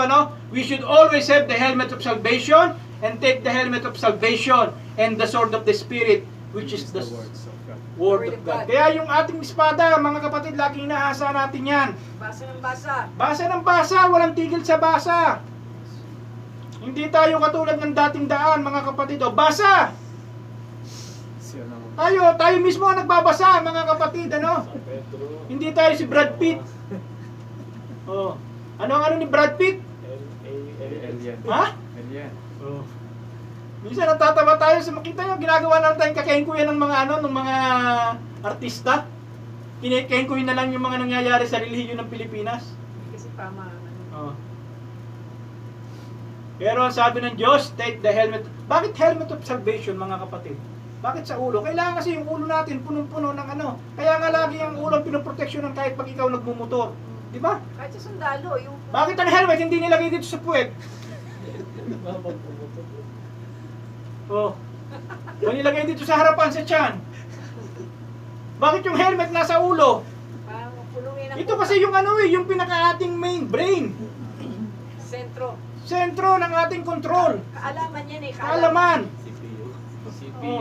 We should always have the helmet of salvation, and take the helmet of salvation and the sword of the Spirit, which is the Word of God. Kaya yung ating espada mga kapatid, laging inaasa natin yan. Basa ng basa. Basa ng basa, walang tigil sa basa. Hindi tayo katulad ng dating daan mga kapatid. Basa! Tayo mismo ang nagbabasa mga kapatid, Hindi tayo si Brad Pitt. Ano ni Brad Pitt? Ha? Minsan natatawa tayo sa makita nyo, ginagawa na tayong kakengkuyan ng mga ng mga artista. Kinekengkuyan na lang yung mga nangyayari sa relihiyon ng Pilipinas. Kasi tama. Pero ang sabi ng Diyos, take the helmet. Bakit helmet of salvation mga kapatid? Bakit sa ulo? Kailangan kasi yung ulo natin punong-puno ng Kaya nga lagi ang ulo pinoproteksyonan kahit pag ikaw nagmumotor. Di ba? Kahit sa sundalo, yung... Bakit ang helmet hindi nilagay dito sa puwet? O nilagay dito sa harapan sa tiyan. Bakit yung helmet nasa ulo? Parang puluin ang Ito kasi yung ano yung pinaka-ating main brain. sentro. Sentro ng ating control. Kaalaman yan eh. Kaalaman. CPU. CPU.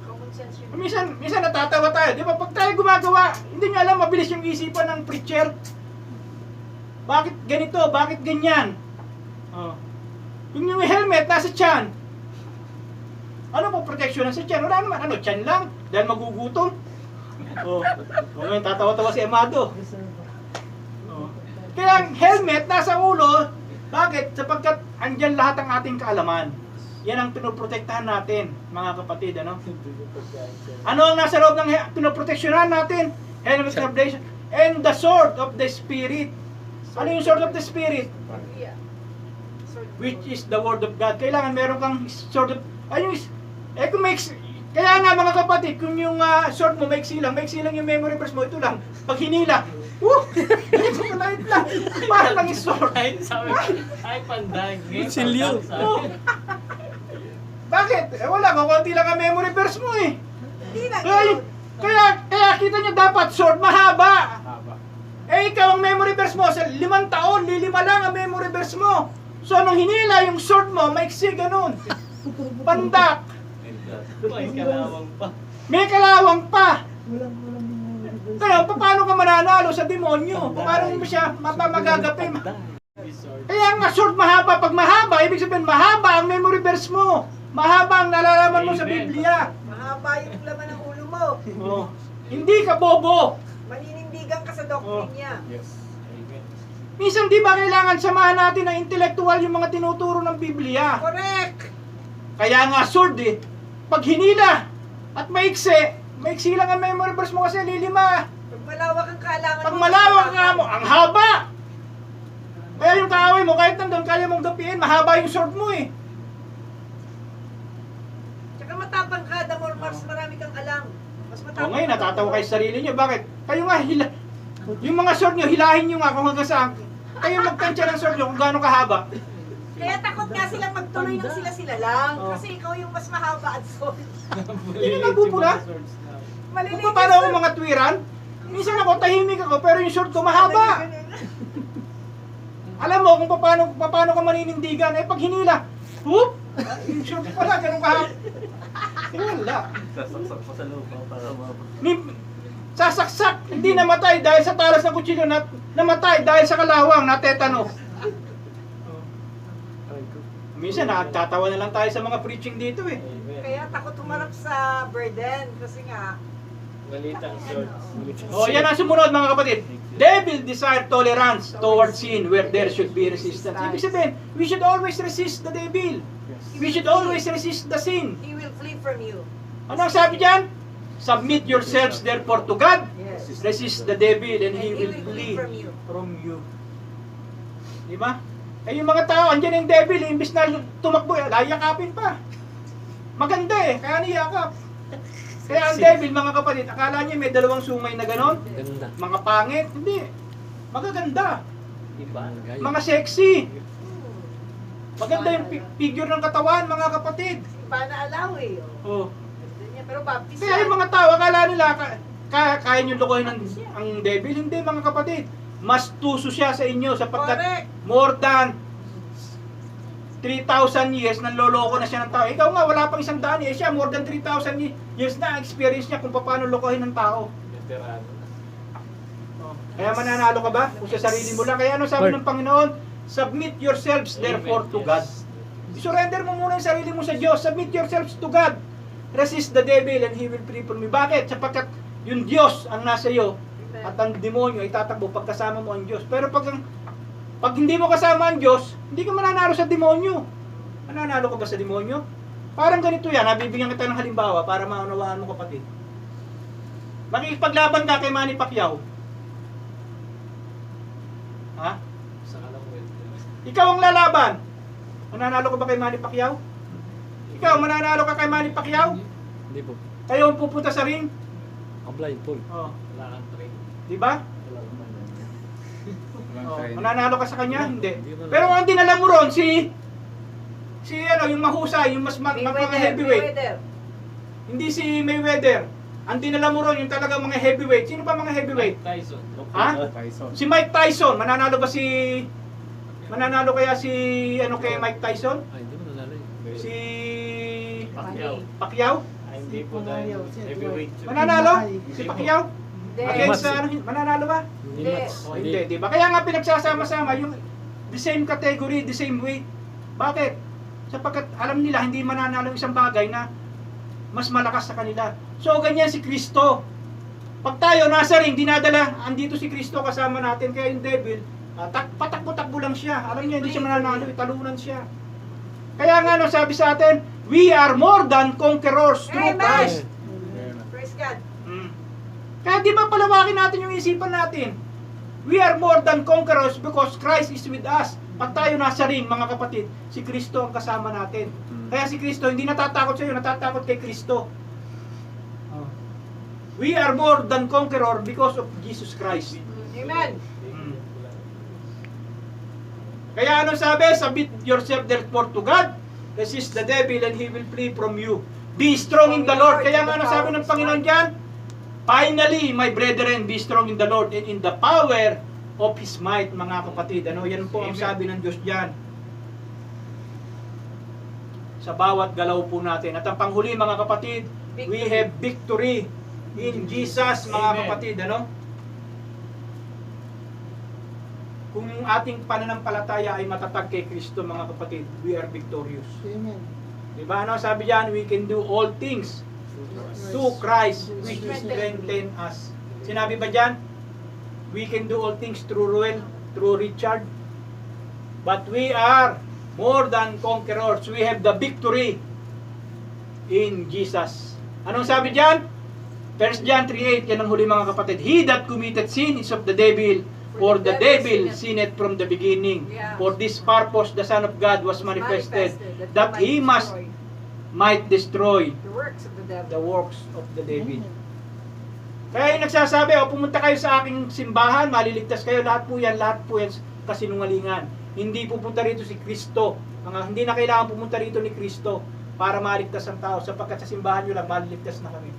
Common sense yun. Minsan natatawa tayo. Di ba? Pag tayo gumagawa, hindi nyo alam, mabilis yung isipan ng preacher. Bakit ganito? Bakit ganyan? Oh. Yung helmet nasa tiyan. Ano po protection sa tiyan? Wala naman. Ano, tiyan lang? Dahil magugutom? Oh. Ngayon, tatawa-tawa si Amado. Oh. Kaya ang helmet nasa ulo, bakit? Sapagkat andyan lahat ng ating kaalaman. Yan ang pinoprotektahan natin, mga kapatid, ano? Ano ang nasa loob ng pinoproteksyonan natin? Helmet of salvation and the sword of the Spirit. Ano yung sword of the Spirit? Yeah. Sword. Which is the word of God. Kailangan meron kang sword of... kung kaya nga mga kapatid, kung yung sword mo maiksi lang yung memory verse mo, ito lang. Pag hinila, ganito kalahit lang. Parang lang yung sword. Ay, sabi, ay, panday. Silyo. Oh. Bakit? Wala, kukunti lang ang memory verse mo eh. Hindi lang Kaya, yun. kaya kita nyo dapat sword mahaba. Haba. Ikaw ang memory verse mo, sa 5 taon, 5 lang ang memory verse mo. So, nung hinila yung sword mo, maiksi ganun. Pandak. May kalawang pa. May kalawang pa. Kaya, paano ka mananalo sa demonyo? Paano mo siya magagapi? Kaya nga, sword mahaba. Pag mahaba, ibig sabihin, mahaba ang memory verse mo. Mahaba ang nalalaman mo sa Biblia. Mahaba yung laman ng ulo mo. Oh. Hindi ka bobo. Maninindigan ka sa doctrine niya. Yes. Amen. Minsan di ba kailangan samahan natin ng intellectual yung mga tinuturo ng Biblia? Correct! Kaya nga sword eh. Pag hinila at maiksi lang ang memory verse mo kasi lilima. Pag malawak ang kailangan Pag malawak nga mo, ang haba. Kaya yung kaaway mo, kahit nandun, kaya mong gapiin, mahaba yung sword mo eh. Tsaka matapang ka, the more mas marami kang alam. Mas O matapang ngayon, ka. natatawa kayo sa sarili nyo. Bakit? Kayo nga, yung mga sword nyo, hilahin nyo nga kung hanggang saan. Kayo magtansya ng sword nyo kung gaano kahaba. Kaya takot nga silang magtuloy ng sila-sila lang. Oh. Kasi ikaw yung mas mahaba at sword. Hindi na nagpupula. Maliliit Kung paano ako mga tuwiran, minsan ako, tahimik ako, pero yung sword ko mahaba. Alam mo kung paano ka maninindigan, eh pag hinila, whoop! Yung sword ko pala, ganun kahaba. Eh wala. Sasaksak pa sa loob para Sasaksak, hindi namatay dahil sa talas ng kutsilyo, namatay dahil sa kalawang, na tetanus. Minsan, nakatatawa na lang tayo sa mga preaching dito eh. Amen. Kaya takot humarap sa burden. Kasi nga, Maliit ang swords. O, yan ang sumunod mga kapatid. Devil desire tolerance towards sin where there should be resistance. Ibig sabihin, we should always resist the devil. We should always resist the sin. he will flee from you. Ano ang sabi dyan? Submit yourselves therefore to God. Yes. Resist the devil and And he will flee from you. from you. Diba? Eh yung mga tao, andyan yung devil, imbis na tumakbo, layakapin pa. Maganda eh, kaya niyakap. Kaya ang devil, mga kapatid, akala niya may dalawang sungay na ganon, Ganda. mga pangit, hindi. Magaganda, Iba. mga sexy. Hmm. Maganda yung figure ng katawan, mga kapatid. Iba na alaw eh. Oh. Oh. Gusto niya, pero baptist Kaya yung mga tao, akala nila, kaya nyo lukuhin ang devil. Hindi, mga kapatid. Mas tuso siya sa inyo sapagkat Correct. more than 3,000 years nang loloko na siya ng tao. Ikaw nga, wala pang 100 eh. Siya, more than 3,000 years na experience niya kung paano lokohin ng tao. Veterano. Kaya mananalo ka ba? Kung sa sarili mo lang. Kaya ano sabi ng Panginoon? Submit yourselves therefore to God. I-surrender mo muna yung sarili mo sa Diyos. Submit yourselves to God. Resist the devil and he will flee from you. Bakit? Sapagkat yung Diyos ang nasa iyo at ang demonyo ay tatakbo pagkasama mo ang Diyos. Pero pag hindi mo kasama ang Diyos, hindi ka mananalo sa demonyo. Mananalo ka ba sa demonyo? Parang ganito yan. Nabibigyan kita ng halimbawa para maunawaan mo, kapatid. Makikipaglaban ka kay Manny Pacquiao. Ha? Sa kalawin. Ikaw ang lalaban. Mananalo ka ba kay Manny Pacquiao? Ikaw, mananalo ka kay Manny Pacquiao? Hindi po. Kayo ang pupunta sa ring? Ang blindfold. Oh, Wala kang train. di ba? Wala kang man. Oh, mananalo ka sa kanya? Hindi. Pero ang dinala mo ron, si Si ano, yung mahusay, yung mas mga heavyweight. Mayweather. Hindi si Mayweather. Ang dinala mo ron, yung talagang mga heavyweight. Sino ba mga heavyweight? Tyson. Ha? Tyson. Si Mike Tyson. Mananalo ba si... Mananalo kaya si... Ano kay Mike Tyson? Ay, hindi mo nanalo eh. Si... Pacquiao. Pacquiao? Ay, hindi po dahil heavyweight. Mananalo? Si Pacquiao? Hindi. Against ano, mananalo ba? Hindi Hindi. match. Oh, hindi, di ba? Kaya nga pinagsasama-sama yung the same category, the same weight. Bakit? Sapagkat alam nila hindi mananalo yung isang bagay na mas malakas sa kanila. So ganyan si Kristo. Pag tayo nasa ring, dinadala, andito si Kristo kasama natin, kaya yung devil, patakbo-takbo lang siya. Alam niya, hindi siya mananalo, talunan siya. Kaya nga, no, sabi sa atin, we are more than conquerors through Amen. Christ. Praise God. Kaya di ba palawakin natin yung isipan natin? We are more than conquerors because Christ is with us. Pag tayo nasa ring, mga kapatid, si Kristo ang kasama natin. Kaya si Kristo, hindi natatakot sa iyo, natatakot kay Kristo. We are more than conqueror because of Jesus Christ. Amen. Kaya ano sabi? Submit yourself therefore to God. Resist the devil and he will flee from you. Be strong in the Lord. Kaya nga ano sabi ng Panginoon dyan? Finally, my brethren, be strong in the Lord and in the power of His might, mga kapatid. Ano, yan po ang sabi ng Diyos dyan. Sa bawat galaw po natin. At ang panghuli, mga kapatid, we have victory in Jesus, mga Amen. kapatid. Ano? Kung yung ating pananampalataya ay matatag kay Kristo, mga kapatid, we are victorious. Amen. Diba? Ano sabi diyan? We can do all things to Christ which strengthen us. Sinabi ba diyan? We can do all things through Ruel, through Richard. But we are more than conquerors. We have the victory in Jesus. Anong sabi diyan? 1 John 3:8, yan ang huli, mga kapatid. He that committed sin is of the devil, for the devil sinned from the beginning. Yeah. For this purpose the Son of God was manifested, that he might destroy the works of the devil. the works of the devil. Kaya yung nagsasabi, pumunta kayo sa aking simbahan, maliligtas kayo, lahat po yan kasinungalingan. Hindi pupunta rito si Kristo. Hindi na kailangan pumunta rito ni Kristo para maligtas ang tao, sapagkat sa simbahan nyo lang, maliligtas na kami.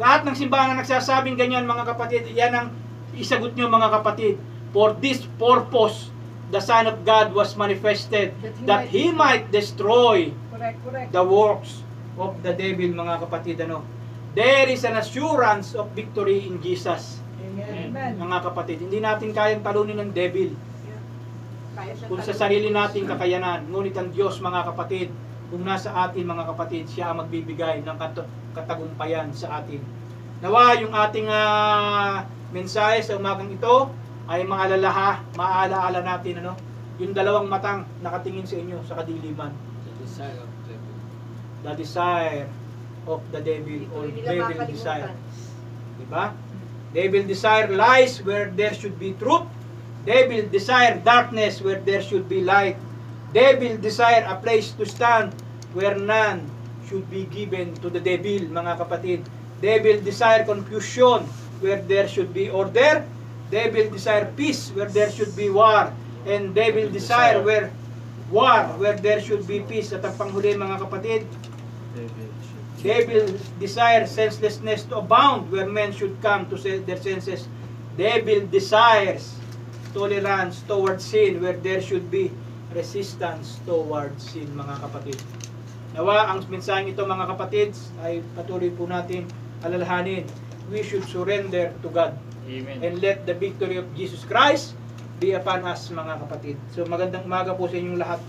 Lahat ng simbahan na nagsasabing ganyan, mga kapatid, yan ang isagot nyo, mga kapatid. For this purpose, the Son of God was manifested, that He might destroy Correct. the works of the devil, mga kapatid. Ano? There is an assurance of victory in Jesus, Amen. mga kapatid. Hindi natin kayang talunin ng devil Kaya siya kung sa talunin. sarili nating kakayanan. Ngunit ang Diyos, mga kapatid, kung nasa atin, mga kapatid, siya ang magbibigay ng katagumpayan sa atin. Nawa yung ating mensahe sa umagang ito ay maalaala natin, ano? Yung dalawang matang nakatingin sa inyo sa kadiliman. The desire of the devil. The desire of the devil, Hindi or nila devil makalimutan. desire. Diba? Devil desire lies where there should be truth. Devil desire darkness where there should be light. Devil desire a place to stand where none should be given to the devil, mga kapatid. Devil desire confusion where there should be order. Devil desire peace where there should be war. And devil desire where there should be peace. At ang panghuli, mga kapatid, devil desire senselessness to abound where men should come to their senses. Devil desires tolerance towards sin where there should be resistance towards sin, mga kapatid. Nawa ang mensaheng ito, mga kapatid, ay patuloy po natin alalahanin. We should surrender to God Amen. and let the victory of Jesus Christ be upon us, mga kapatid. So magandang umaga po sa inyong lahat.